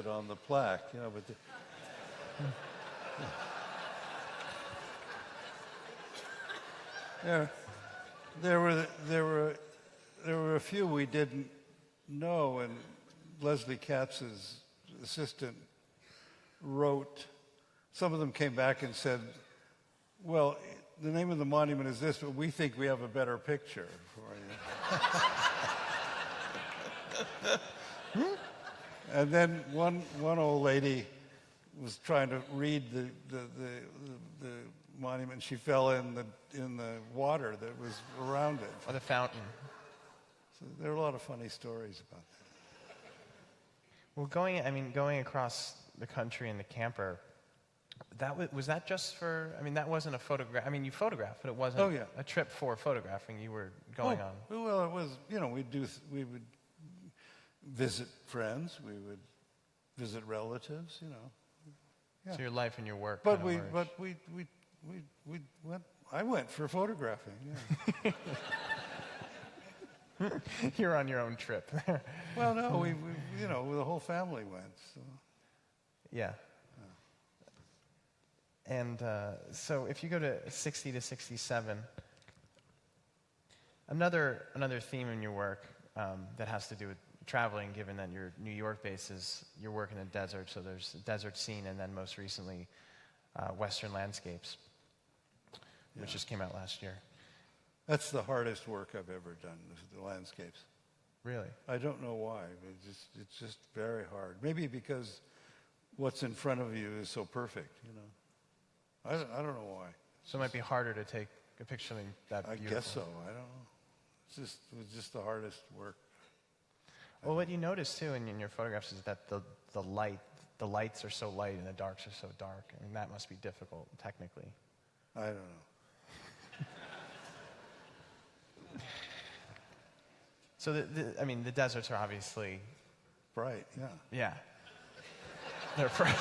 B: on the plaque, you know, but there were a few we didn't know, and Leslie Katz's assistant wrote. Some of them came back and said, "Well, the name of the monument is this, but we think we have a better picture for you." And then one old lady was trying to read the monument. She fell in the water that was around it.
C: Or the fountain.
B: So there are a lot of funny stories about that.
C: Well, going across the country in the camper, was that just for? I mean, that wasn't a photograph. I mean, you photographed, but it wasn't a trip for photographing. You were going on.
B: Well, it was. You know, we would visit friends. We would visit relatives. You know. Yeah.
C: So your life and your work.
B: But we went. I went for photographing. Yeah.
C: You're on your own trip.
B: Well, no, we you know, the whole family went. So.
C: Yeah. And so if you go to 60 to 67, another theme in your work that has to do with traveling, given that your New York base is your work in the desert, so there's a desert scene, and then most recently Western landscapes, which just came out last year.
B: That's the hardest work I've ever done, the landscapes.
C: Really?
B: I don't know why. It's just very hard. Maybe because what's in front of you is so perfect, you know. I don't know why.
C: So it might be harder to take a picture than that beautiful.
B: I guess so. I don't know. It was just the hardest work.
C: Well, what you notice too in your photographs is that the lights are so light and the darks are so dark. I mean, that must be difficult technically.
B: I don't know.
C: So I mean, the deserts are obviously,
B: Bright, yeah.
C: yeah, they're bright.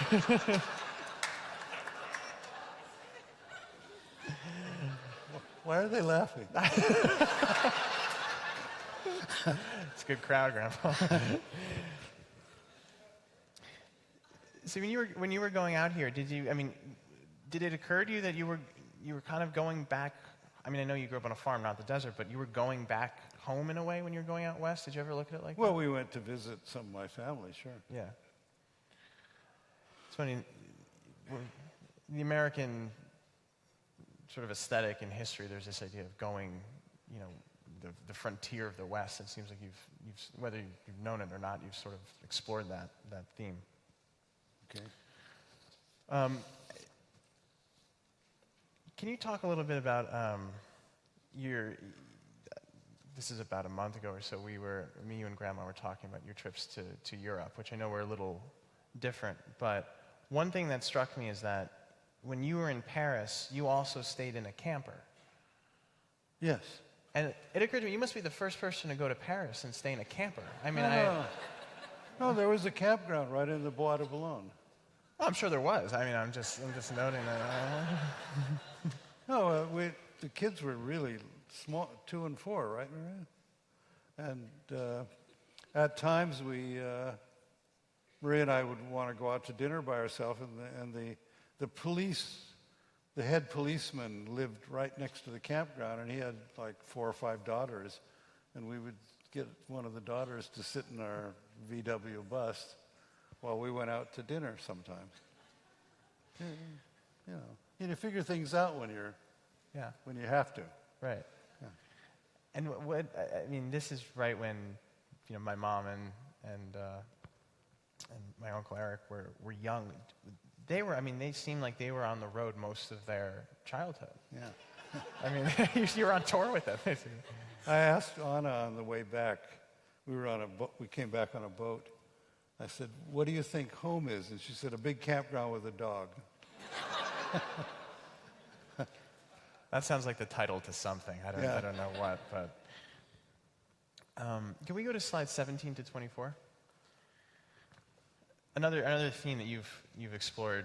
B: Why are they laughing?
C: It's a good crowd, Grandpa. So when you were going out here, did it occur to you that you were kind of going back? I mean, I know you grew up on a farm, not the desert, but you were going back home in a way when you were going out west. Did you ever look at it like that?
B: Well, we went to visit some of my family, sure.
C: Yeah. It's funny, the American sort of aesthetic and history, there's this idea of going, the frontier of the West. It seems like you've whether you've known it or not, you've sort of explored that theme.
B: Okay.
C: Can you talk a little bit about this is about a month ago or so, me, you and Grandma were talking about your trips to Europe, which I know were a little different, but one thing that struck me is that when you were in Paris, you also stayed in a camper.
B: Yes.
C: And it occurred to me, you must be the first person to go to Paris and stay in a camper. I mean,
B: No, there was a campground right in the Bois de Boulogne.
C: well, I'm sure there was. I mean, I'm just noting that.
B: No, the kids were really small, 2 and 4, right, Maria? And at times Maria and I would want to go out to dinner by ourselves, and the police, the head policeman lived right next to the campground, and he had like 4 or 5 daughters, and we would get one of the daughters to sit in our VW bus while we went out to dinner sometimes. You figure things out when you have to.
C: Right.
B: Yeah.
C: And this is right when, my mom and my Uncle Eric were young. They seemed like they were on the road most of their childhood.
B: Yeah.
C: I mean, you were on tour with them.
B: I asked Anna on the way back. We were on a boat. We came back on a boat. I said, "What do you think home is?" And she said, "A big campground with a dog."
C: That sounds like the title to something. I don't know what, but can we go to slide 17 to 24? Another theme that you've explored.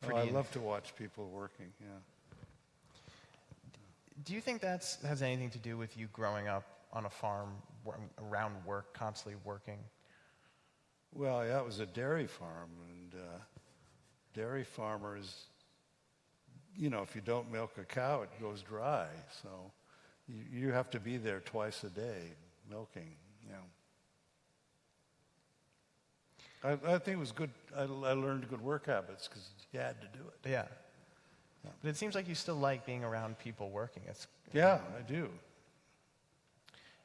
B: I love to watch people working. Yeah.
C: Do you think that has anything to do with you growing up on a farm, around work, constantly working?
B: Well, yeah, it was a dairy farm, and dairy farmers, if you don't milk a cow, it goes dry. So you have to be there twice a day milking. I think it was good. I learned good work habits because you had to do it.
C: Yeah. But it seems like you still like being around people working.
B: Yeah, I do.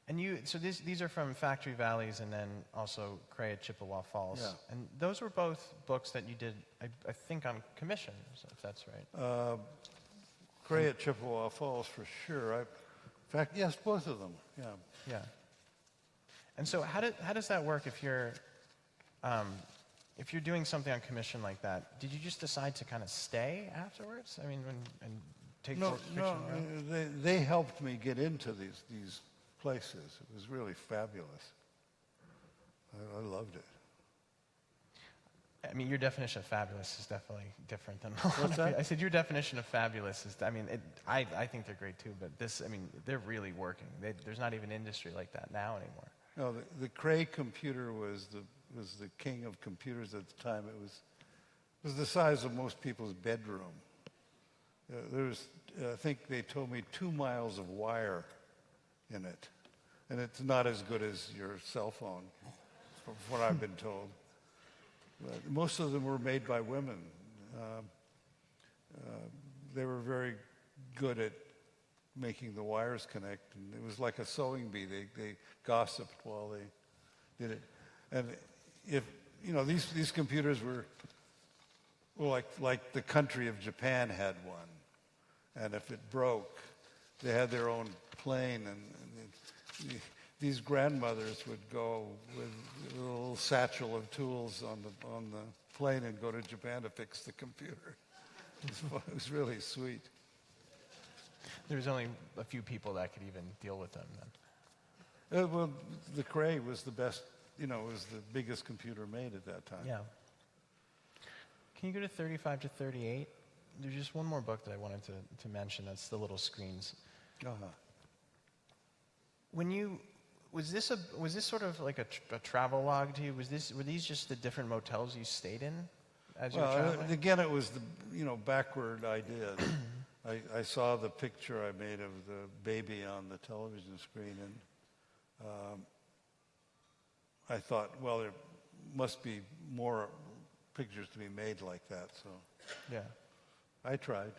C: And so these are from Factory Valleys and then also Cray at Chippewa Falls.
B: Yeah.
C: And those were both books that you did, I think, on commission, if that's right.
B: Cray at Chippewa Falls for sure. In fact, yes, both of them. Yeah.
C: Yeah. And so how does that work if you're doing something on commission like that? Did you just decide to kind of stay afterwards? I mean, and take fiction around?
B: They helped me get into these places. It was really fabulous. I loved it.
C: I mean, your definition of fabulous is definitely different than
B: What's that?
C: I said your definition of fabulous is, I think they're great too, but they're really working. There's not even industry like that now anymore.
B: No, the Cray computer was the king of computers at the time. It was the size of most people's bedroom. There was, I think they told me, 2 miles of wire in it. And it's not as good as your cell phone, from what I've been told. But most of them were made by women. They were very good at making the wires connect. And it was like a sewing bee. They gossiped while they did it. And if, these computers were like the country of Japan had one. And if it broke, they had their own plane, and these grandmothers would go with a little satchel of tools on the plane and go to Japan to fix the computer. It was really sweet.
C: There was only a few people that could even deal with them then.
B: Well, the Cray was the best, was the biggest computer made at that time.
C: Yeah. Can you go to 35 to 38? There's just one more book that I wanted to mention. That's The Little Screens.
B: Uh-huh.
C: Was this sort of like a travel log to you? Were these just the different motels you stayed in as you were traveling?
B: Again, it was the backward idea. I saw the picture I made of the baby on the television screen, and I thought, well, there must be more pictures to be made like that. So
C: Yeah.
B: I tried.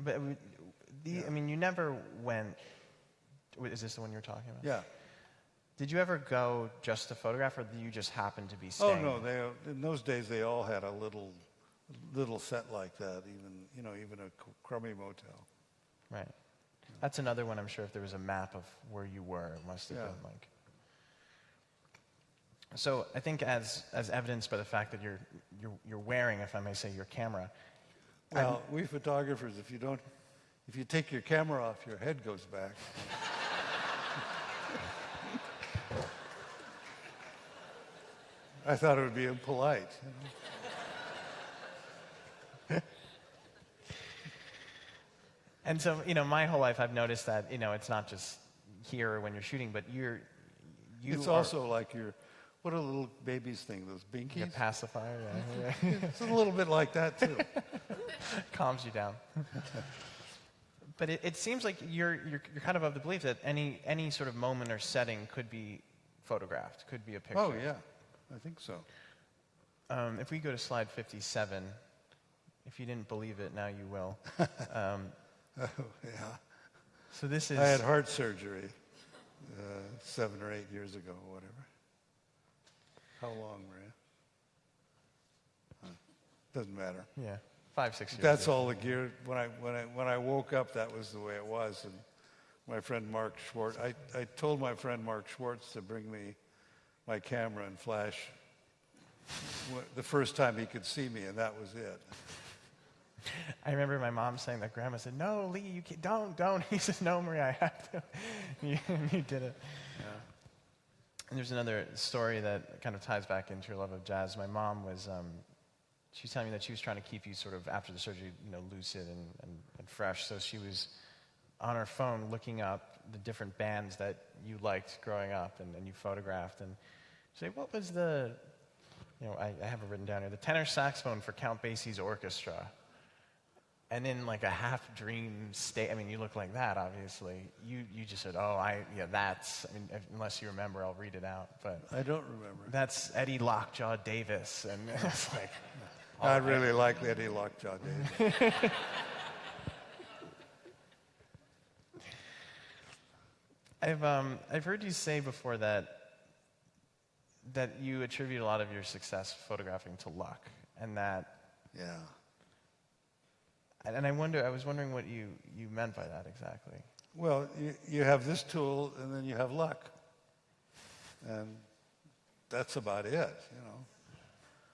C: But I mean, you never went. Is this the one you're talking about?
B: Yeah.
C: Did you ever go just to photograph, or did you just happen to be staying?
B: Oh no, in those days they all had a little set like that. Even a crummy motel.
C: Right. That's another one. I'm sure if there was a map of where you were, it must have been like. So I think as evidenced by the fact that you're wearing, if I may say, your camera.
B: Well, we photographers, if you take your camera off, your head goes back. I thought it would be impolite.
C: And so, my whole life I've noticed that, it's not just here when you're shooting, but
B: It's also like what are little babies think, those binkies?
C: Your pacifier, yeah.
B: It's a little bit like that, too.
C: Calms you down. But it seems like you're kind of the belief that any sort of moment or setting could be photographed, could be a picture.
B: Oh, yeah. I think so.
C: If we go to slide 57, if you didn't believe it, now you will.
B: Oh, yeah.
C: So this is...
B: I had heart surgery 7 or 8 years ago, or whatever. How long, Maria? Doesn't matter.
C: Yeah, 5, 6 years.
B: That's all the gear. When I woke up, that was the way it was. And my friend Mark Schwartz, I told my friend Mark Schwartz to bring me my camera and flash the first time he could see me, and that was it.
C: I remember my mom saying that. Grandma said, "No, Lee, you can't, don't." He says, "No, Maria, I have to." You did it.
B: Yeah.
C: And there's another story that kind of ties back into your love of jazz. My mom was, she was telling me that she was trying to keep you sort of, after the surgery, lucid and fresh. So she was on her phone looking up the different bands that you liked growing up and you photographed. And she'd say, "What was the, I have it written down here, the tenor saxophone for Count Basie's orchestra." And in like a half-dream state, I mean, you look like that, obviously. You just said, that's, unless you remember, I'll read it out. But
B: I don't remember.
C: that's Eddie Lockjaw Davis. And it's like...
B: I really like Eddie Lockjaw Davis.
C: I've heard you say before that you attribute a lot of your success photographing to luck, and that...
B: Yeah.
C: And I was wondering what you meant by that exactly.
B: Well, you have this tool, and then you have luck. And that's about it,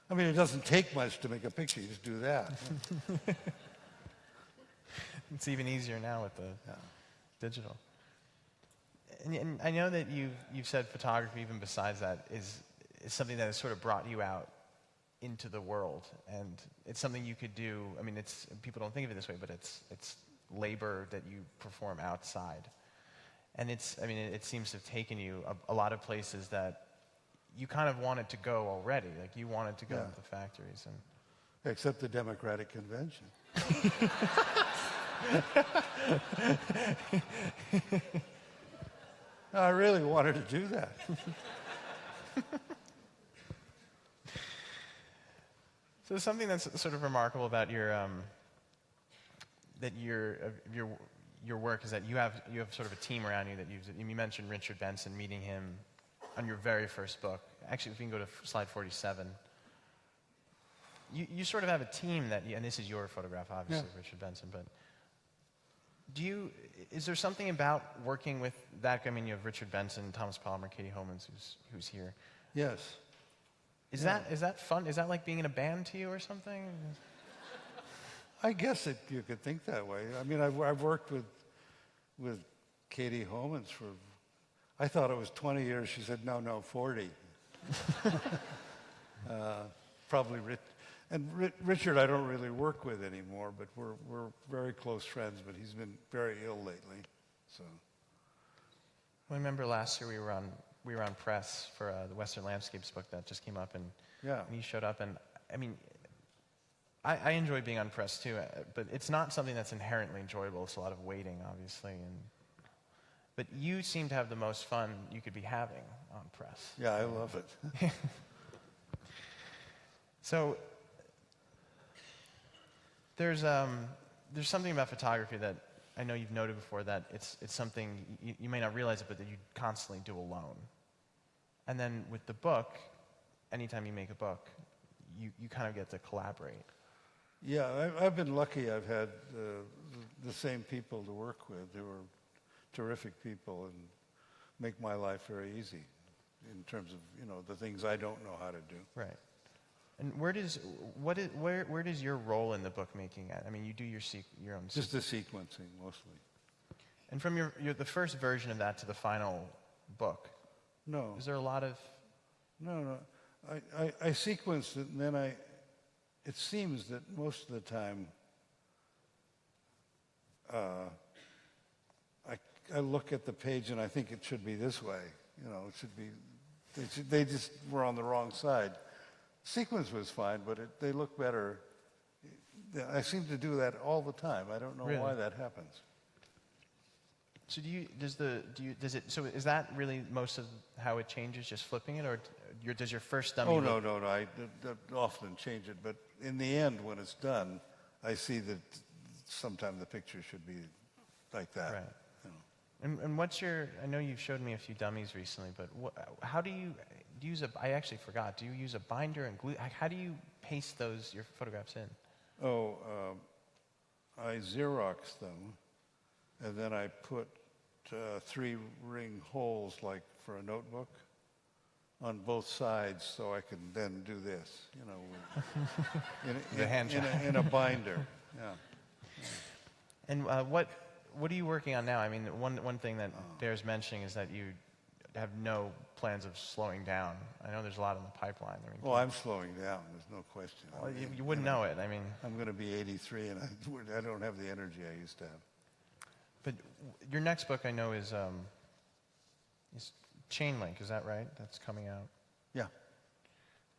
B: I mean, it doesn't take much to make a picture. You just do that.
C: It's even easier now with the digital. And I know that you've said photography, even besides that, is something that has sort of brought you out into the world, and it's something you could do. I mean, people don't think of it this way, but it's labor that you perform outside, and it seems to have taken you a lot of places that you kind of wanted to go already. Like you wanted to go to the factories, and
B: Except the Democratic Convention. I really wanted to do that.
C: So something that's sort of remarkable about your work is that you have sort of a team around you that you mentioned Richard Benson, meeting him on your very first book. Actually, if we can go to slide 47. You sort of have a team and this is your photograph, obviously, Richard Benson, but Is there something about working with that? I mean, you have Richard Benson, Thomas Palmer, Katie Homans, who's here.
B: Yes.
C: Is that fun? Is that like being in a band to you or something?
B: I guess you could think that way. I mean, I've worked with Katie Homans for, I thought it was 20 years. She said, no, 40. Probably Richard I don't really work with anymore, but we're very close friends, but he's been very ill lately, so.
C: I remember last year we were on press for the Western Landscapes book that just came up, and you showed up, and I mean, I enjoy being on press too, but it's not something that's inherently enjoyable. It's a lot of waiting, obviously, but you seem to have the most fun you could be having on press.
B: Yeah, I love it.
C: So there's something about photography that I know you've noted before, that it's something you may not realize it, but that you constantly do alone. And then with the book, anytime you make a book, you kind of get to collaborate.
B: Yeah, I've been lucky. I've had the same people to work with who are terrific people and make my life very easy in terms of, the things I don't know how to do.
C: Right. And where does your role in the book making at? I mean, you do your own
B: just the sequencing mostly.
C: And from the first version of that to the final book,
B: no,
C: is there a lot of?
B: No. I sequenced it, and then it seems that most of the time I look at the page and I think it should be this way. It should be. They just were on the wrong side. Sequence was fine, but they look better. I seem to do that all the time. I don't know why that happens.
C: So so is that really most of how it changes, just flipping it, or does your first dummy?
B: Oh, no. I often change it, but in the end, when it's done, I see that sometimes the picture should be like that.
C: Right. And what's I know you've showed me a few dummies recently, but how do you use I actually forgot. Do you use a binder and glue? How do you paste your photographs in?
B: Oh, I Xerox them, and then I put 3 ring holes, like for a notebook, on both sides, so I can then do this,
C: The hand job.
B: in a binder. Yeah.
C: And what are you working on now? I mean, one thing that bears mentioning is that you have no plans of slowing down. I know there's a lot in the pipeline. I mean,
B: well, I'm slowing down. There's no question.
C: Well, you wouldn't know it. I mean,
B: I'm going to be 83, and I don't have the energy I used to have.
C: But your next book, I know, is Chain Link. Is that right? That's coming out.
B: Yeah.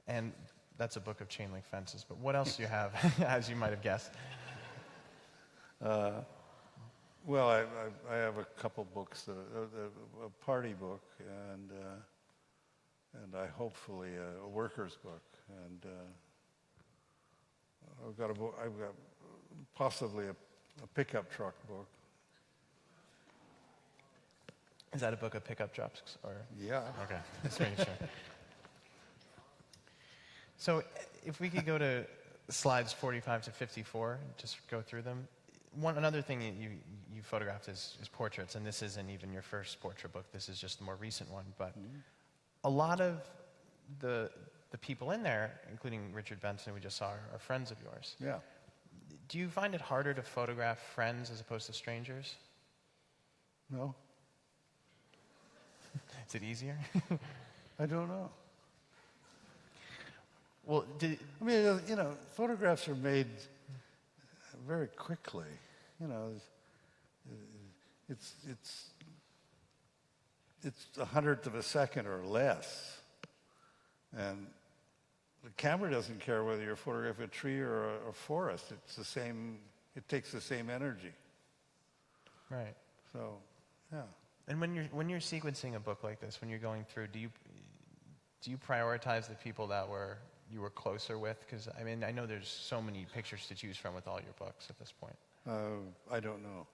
C: And that's a book of chain link fences. But what else do you have, as you might have guessed?
B: Well, I have a couple books, a party book, and hopefully a workers book, and I've got possibly a pickup truck book.
C: Is that a book of pickup trucks, or?
B: Yeah.
C: Okay, just making sure. So, if we could go to slides 45 to 54, just go through them. Another thing you photographed is portraits, and this isn't even your first portrait book. This is just the more recent one. But a lot of the people in there, including Richard Benson, we just saw, are friends of yours.
B: Yeah.
C: Do you find it harder to photograph friends as opposed to strangers?
B: No.
C: Is it easier?
B: I don't know.
C: Well,
B: photographs are made very quickly. It's a 100th of a second or less, and the camera doesn't care whether you're photographing a tree or a forest. It's the same. It takes the same energy.
C: Right.
B: So, yeah.
C: And when you're sequencing a book like this, when you're going through, do you prioritize the people that you were closer with? Because I mean, I know there's so many pictures to choose from with all your books at this point.
B: I don't know.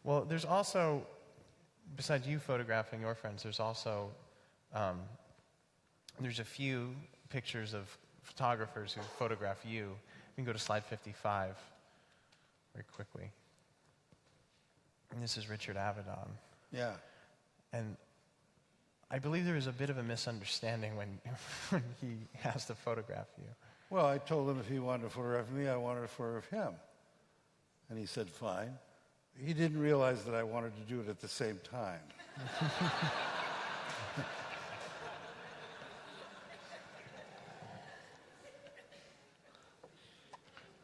C: Well, there's also, besides you photographing your friends, there's also there's a few pictures of photographers who photograph you. You can go to slide 55, very quickly. And this is Richard Avedon.
B: Yeah.
C: And I believe there was a bit of a misunderstanding when, when he asked to photograph you.
B: Well, I told him if he wanted to photograph me, I wanted to photograph him. And he said, fine. He didn't realize that I wanted to do it at the same time.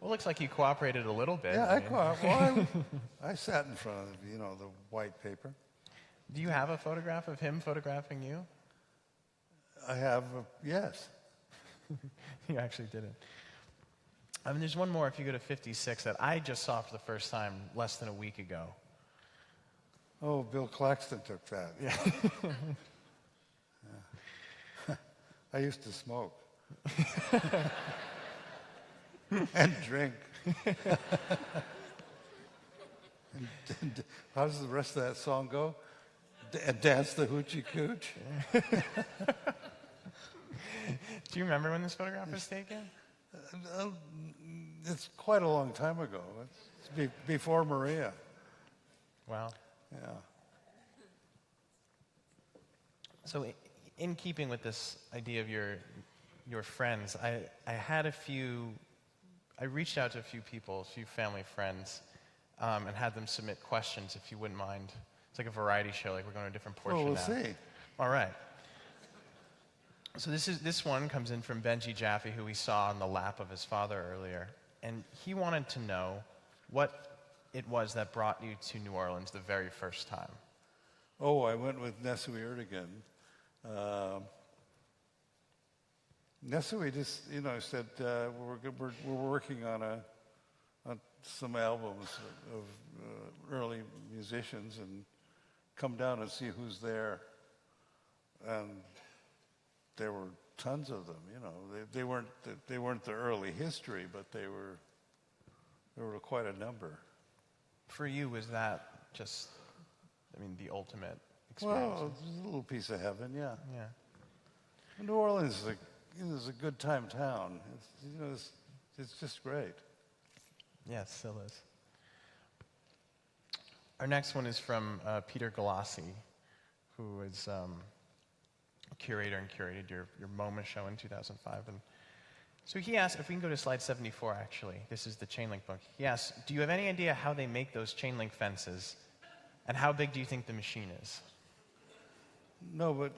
C: Well, looks like you cooperated a little bit.
B: Yeah,
C: I
B: I sat in front of, the white paper.
C: Do you have a photograph of him photographing you?
B: I have, yes.
C: You actually didn't. I mean, there's one more if you go to 56 that I just saw for the first time less than a week ago.
B: Oh, Bill Claxton took that.
C: Yeah.
B: Yeah. I used to smoke. And drink. and how does the rest of that song go? And dance the hoochie cooch?
C: Do you remember when this photograph was taken?
B: It's quite a long time ago. It's before Maria.
C: Wow.
B: Yeah.
C: So in keeping with this idea of your friends, I reached out to a few people, a few family friends, and had them submit questions, if you wouldn't mind. It's like a variety show, like we're going to a different portion
B: We'll
C: now.
B: see.
C: All right. So this one comes in from Benji Jaffe, who we saw on the lap of his father earlier. And he wanted to know what it was that brought you to New Orleans the very first time.
B: Oh, I went with Nesui Erdogan. Nesui just, said, we're working on some albums of early musicians, and come down and see who's there. And there were tons of them, They weren't the early history, but there were quite a number.
C: For you, was that just, the ultimate experience?
B: Well, it's a little piece of heaven, yeah.
C: Yeah.
B: New Orleans is a good time town. It's just great.
C: Yeah, it still is. Our next one is from Peter Galassi, who is a curator and curated your MoMA show in 2005. And so he asked, if we can go to slide 74, actually. This is the chain link book. He asked, do you have any idea how they make those chain link fences? And how big do you think the machine is?
B: No, but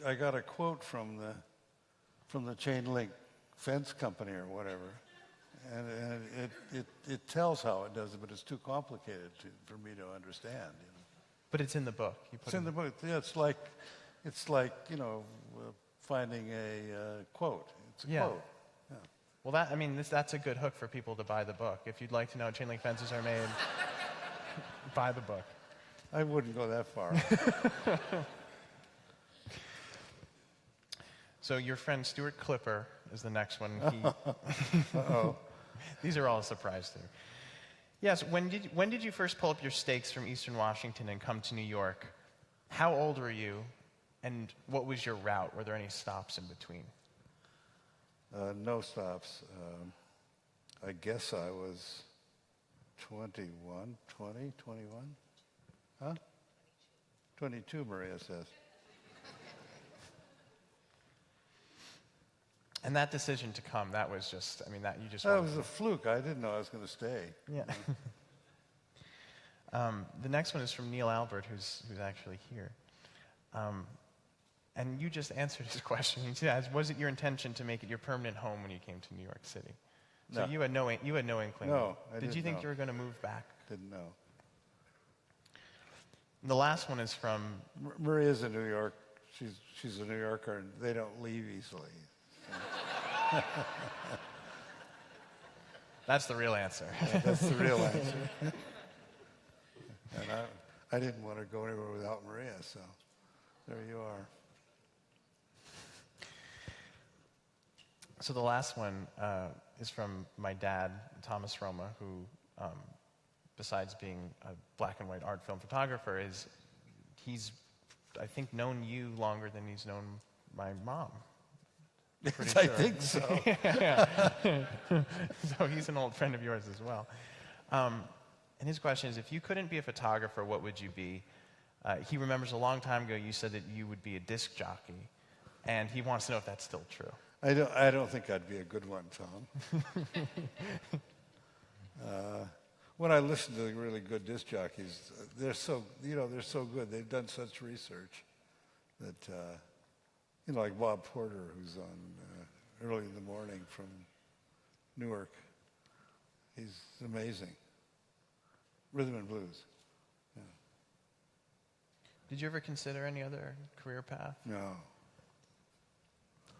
B: I got a quote from the chain link fence company or whatever, and it tells how it does it, but it's too complicated for me to understand.
C: But it's in the book.
B: It's in the book. Yeah, it's like finding a quote. It's a quote. Yeah.
C: Well, that's a good hook for people to buy the book. If you'd like to know how chain link fences are made, buy the book.
B: I wouldn't go that far.
C: So your friend Stuart Clipper is the next one.
B: Uh-oh.
C: These are all a surprise to me. Yes, when did you first pull up your stakes from Eastern Washington and come to New York? How old were you, and what was your route? Were there any stops in between?
B: No stops. I guess I was 21, 20, 21? Huh? 22, Maria says.
C: And that decision to come, that was just, that you just...
B: That was a fluke. I didn't know I was going to stay.
C: Yeah. The next one is from Neil Albert, who's actually here. And you just answered his question. He asked, was it your intention to make it your permanent home when you came to New York City? So
B: No.
C: you had no inkling.
B: No, I
C: Did you
B: didn't
C: think
B: know.
C: you were going to move back?
B: Didn't know.
C: And the last one is from...
B: Maria's in New York. She's a New Yorker, and they don't leave easily. So.
C: That's the real answer.
B: Yeah, that's the real answer. And I didn't want to go anywhere without Maria, so there you are.
C: So the last one is from my dad, Thomas Roma, who, besides being a black and white art film photographer, he's, I think, known you longer than he's known my mom. Pretty
B: I
C: sure.
B: think so.
C: So he's an old friend of yours as well. And his question is, if you couldn't be a photographer, what would you be? He remembers a long time ago you said that you would be a disc jockey, and he wants to know if that's still true.
B: I don't think I'd be a good one, Tom. When I listen to the really good disc jockeys, they're so good. They've done such research that, like Bob Porter, who's on early in the morning from Newark. He's amazing. Rhythm and blues. Yeah.
C: Did you ever consider any other career path?
B: No.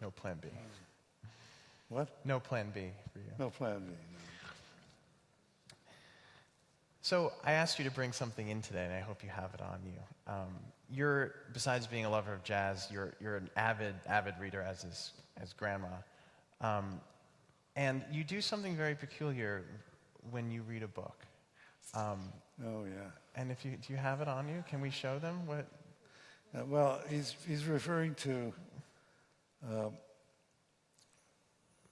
C: No plan B.
B: What?
C: No plan B for you.
B: No plan B. No.
C: So I asked you to bring something in today, and I hope you have it on you. You're, besides being a lover of jazz, you're an avid reader, as Grandma. And you do something very peculiar when you read a book.
B: Oh, yeah.
C: And do you have it on you? Can we show them what?
B: Well, he's referring to.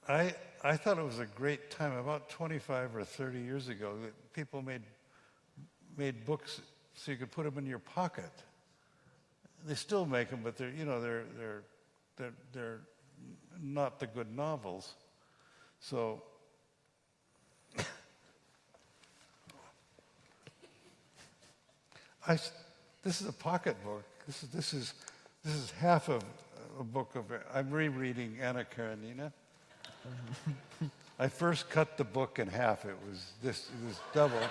B: I thought it was a great time about 25 or 30 years ago that people made books so you could put them in your pocket. They still make them, but they're not the good novels. So. This is a pocket book. This is half of a book of. I'm rereading Anna Karenina. I first cut the book in half. It was double.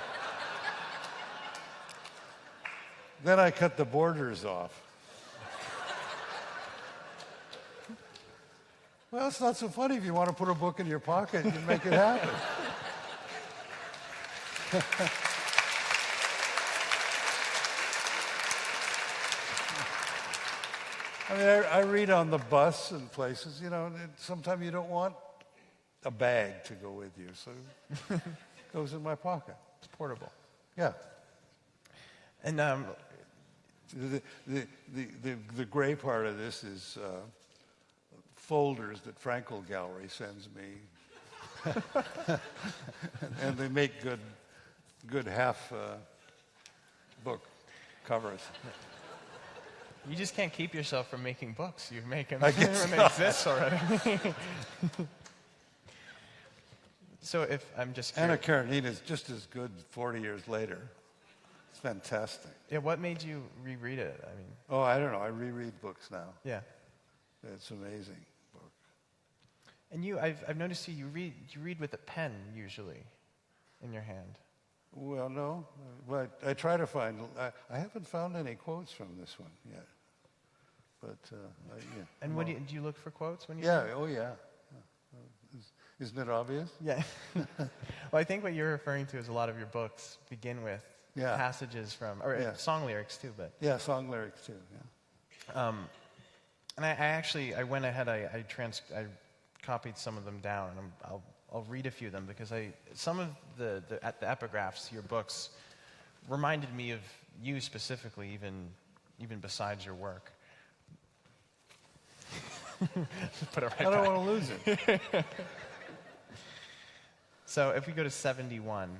B: Then I cut the borders off. Well, it's not so funny if you want to put a book in your pocket. You make it happen. I mean, I read on the bus and places, and sometimes you don't want a bag to go with you, so it goes in my pocket.
C: It's portable.
B: Yeah.
C: And
B: the gray part of this is folders that Frankel Gallery sends me. And they make good half book covers.
C: you just can't keep yourself from making books. You make them
B: I guess
C: when they
B: not.
C: exist already. So if I'm just
B: Anna
C: curious,
B: Karenina is just as good 40 years later. It's fantastic.
C: yeah, what made you reread it? I mean,
B: Oh, I don't know. I reread books now.
C: yeah.
B: It's an amazing book.
C: And I've noticed you read with a pen usually in your hand.
B: Well, no. But I try to find. I haven't found any quotes from this one yet. But yeah.
C: And what do you look for quotes when you?
B: Yeah. Oh, yeah. Isn't it obvious?
C: Yeah. Well, I think what you're referring to is a lot of your books begin with
B: Yeah.
C: passages from, or
B: Yeah.
C: song lyrics too, but.
B: Yeah, song lyrics too. Yeah.
C: And I went ahead, I copied some of them down, and I'll read a few of them because some of the epigraphs to your books reminded me of you specifically, even besides your work. Put it right
B: I don't
C: back.
B: want to lose it.
C: So if we go to 71,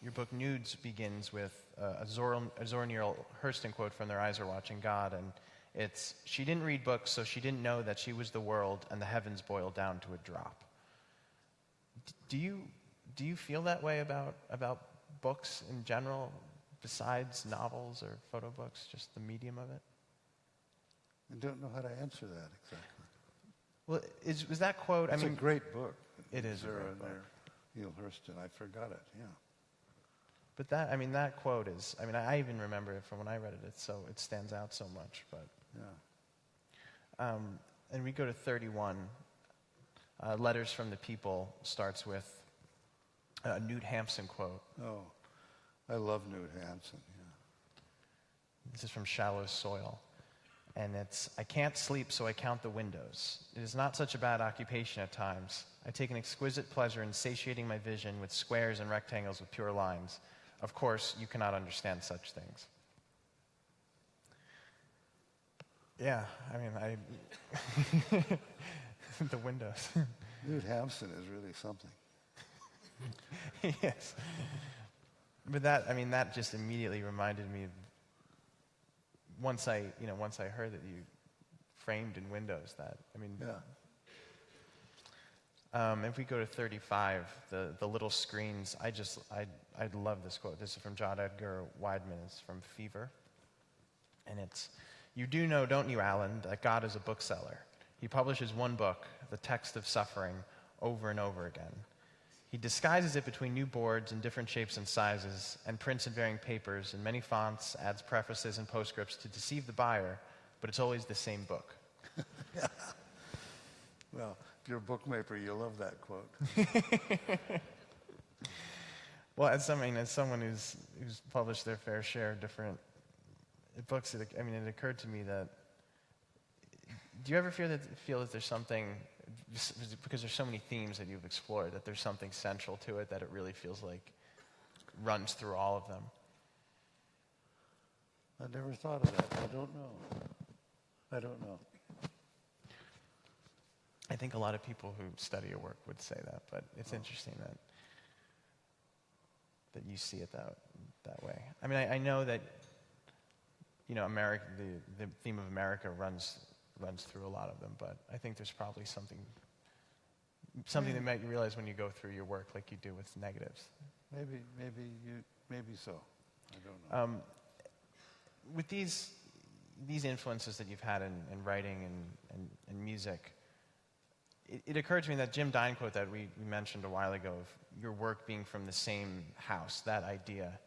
C: your book Nudes begins with a Zora Neale Hurston quote from Their Eyes Are Watching God, and it's, "She didn't read books, so she didn't know that she was the world and the heavens boiled down to a drop." Do you feel that way about books in general, besides novels or photo books, just the medium of it?
B: I don't know how to answer that exactly.
C: Well, was that quote?
B: It's a great book.
C: It is a
B: Zora
C: great book.
B: Neale Hurston. I forgot it. Yeah.
C: But that quote is, I even remember it from when I read it. It stands out so much. But
B: Yeah.
C: and we go to 31. Letters from the People starts with a Newt Hampson quote.
B: Oh, I love Newt Hampson. Yeah.
C: This is from Shallow Soil. And it's, "I can't sleep, so I count the windows. It is not such a bad occupation at times. I take an exquisite pleasure in satiating my vision with squares and rectangles with pure lines. Of course, you cannot understand such things." Yeah, I mean, the windows.
B: Knut Hamsun is really something.
C: Yes. But that just immediately reminded me of once I heard that you framed in windows that,
B: Yeah.
C: If we go to 35, the little screens, I love this quote. This is from John Edgar Wideman. It's from Fever. And it's, "You do know, don't you, Alan, that God is a bookseller. He publishes one book, The Text of Suffering, over and over again. He disguises it between new boards in different shapes and sizes, and prints in varying papers in many fonts, adds prefaces and postscripts to deceive the buyer, but it's always the same book."
B: Well, if you're a bookmaker, you'll love that quote.
C: Well, as someone who's published their fair share of different books, it occurred to me that, do you ever feel that there's something, because there's so many themes that you've explored, that there's something central to it that it really feels like runs through all of them?
B: I never thought of that. I don't know.
C: I think a lot of people who study your work would say that, but it's interesting that you see it that way. I know that America, the theme of America runs through a lot of them, but I think there's probably something that might you realize when you go through your work, like you do with negatives.
B: Maybe so. I don't know.
C: With these influences that you've had in writing and music, it occurred to me that Jim Dine quote that we mentioned a while ago of your work being from the same house, that idea.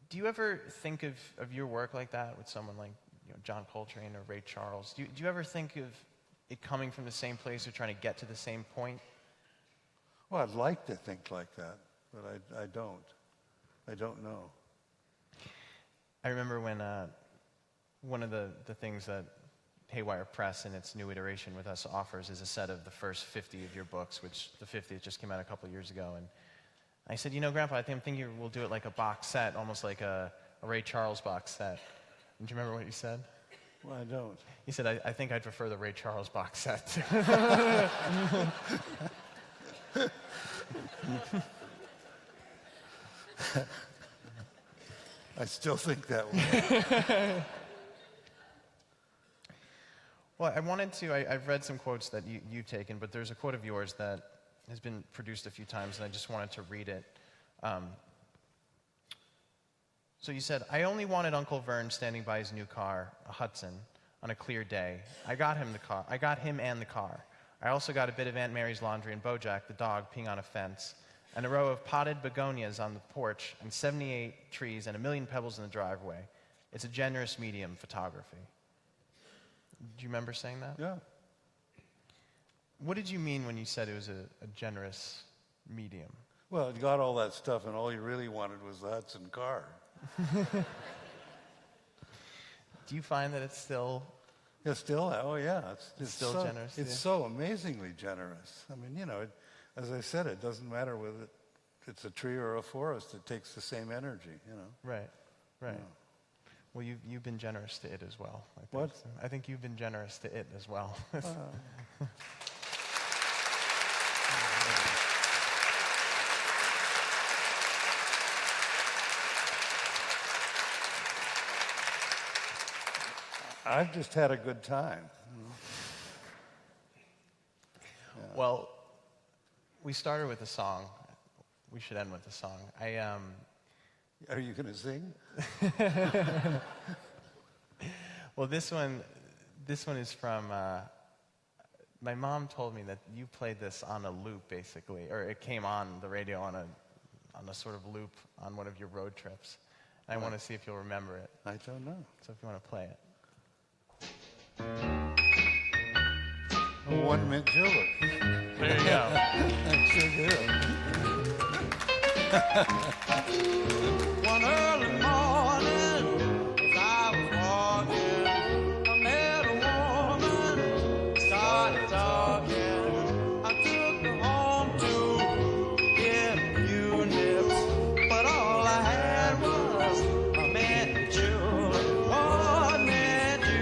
C: Do you ever think of your work like that with someone like John Coltrane or Ray Charles? Do you ever think of it coming from the same place or trying to get to the same point?
B: Well, I'd like to think like that, but I don't. I don't know.
C: I remember when one of the things that Haywire Press in its new iteration with us offers is a set of the first 50 of your books, which the 50th just came out a couple of years ago. And I said, Grandpa, I think we'll do it like a box set, almost like a Ray Charles box set. And do you remember what you said?
B: Well, I don't.
C: He said, I think I'd prefer the Ray Charles box set.
B: I still think that way.
C: Well, I've read some quotes that you've taken, but there's a quote of yours that has been produced a few times, and I just wanted to read it. So you said, "I only wanted Uncle Vern standing by his new car, a Hudson, on a clear day. I got him and the car. I also got a bit of Aunt Mary's laundry and Bojack, the dog, peeing on a fence, and a row of potted begonias on the porch, and 78 trees and a million pebbles in the driveway. It's a generous medium, photography." Do you remember saying that?
B: Yeah.
C: What did you mean when you said it was a generous medium?
B: Well, you got all that stuff, and all you really wanted was the Hudson car.
C: Do you find that it's still...
B: It's still, it's
C: still
B: so,
C: generous?
B: It's so amazingly generous. As I said, it doesn't matter whether it's a tree or a forest. It takes the same energy,
C: Right.
B: Yeah.
C: Well, you've been generous to it as well.
B: What?
C: I think you've been generous to it as well.
B: I've just had a good time.
C: Yeah. Well, we started with a song. We should end with a song.
B: Are you going to sing?
C: Well, this one is from. My mom told me that you played this on a loop, basically, or it came on the radio on a sort of loop on one of your road trips. And I want to see if you'll remember it.
B: I don't know.
C: So if you want to play it.
B: A 1 mint julep.
C: There you go.
B: I sure do.
D: One early morning, as I was walking, I met a woman, started talking. I took her home to get a few nips, but all I had was a mint julep, one mint julep.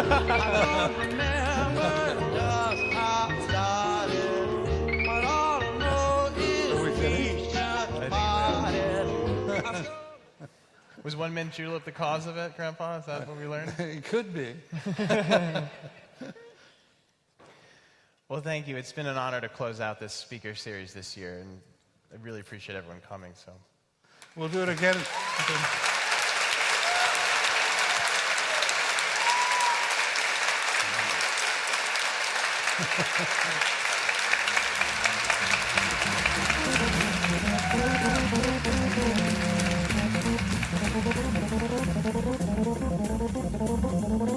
D: don't remember just how it started, but all I know is we just parted.
C: Was one mint julep the cause of it, Grandpa? Is that what we learned?
B: It could be.
C: Well, thank you. It's been an honor to close out this speaker series this year, and I really appreciate everyone coming. So,
B: We'll do it again.
E: Thank you.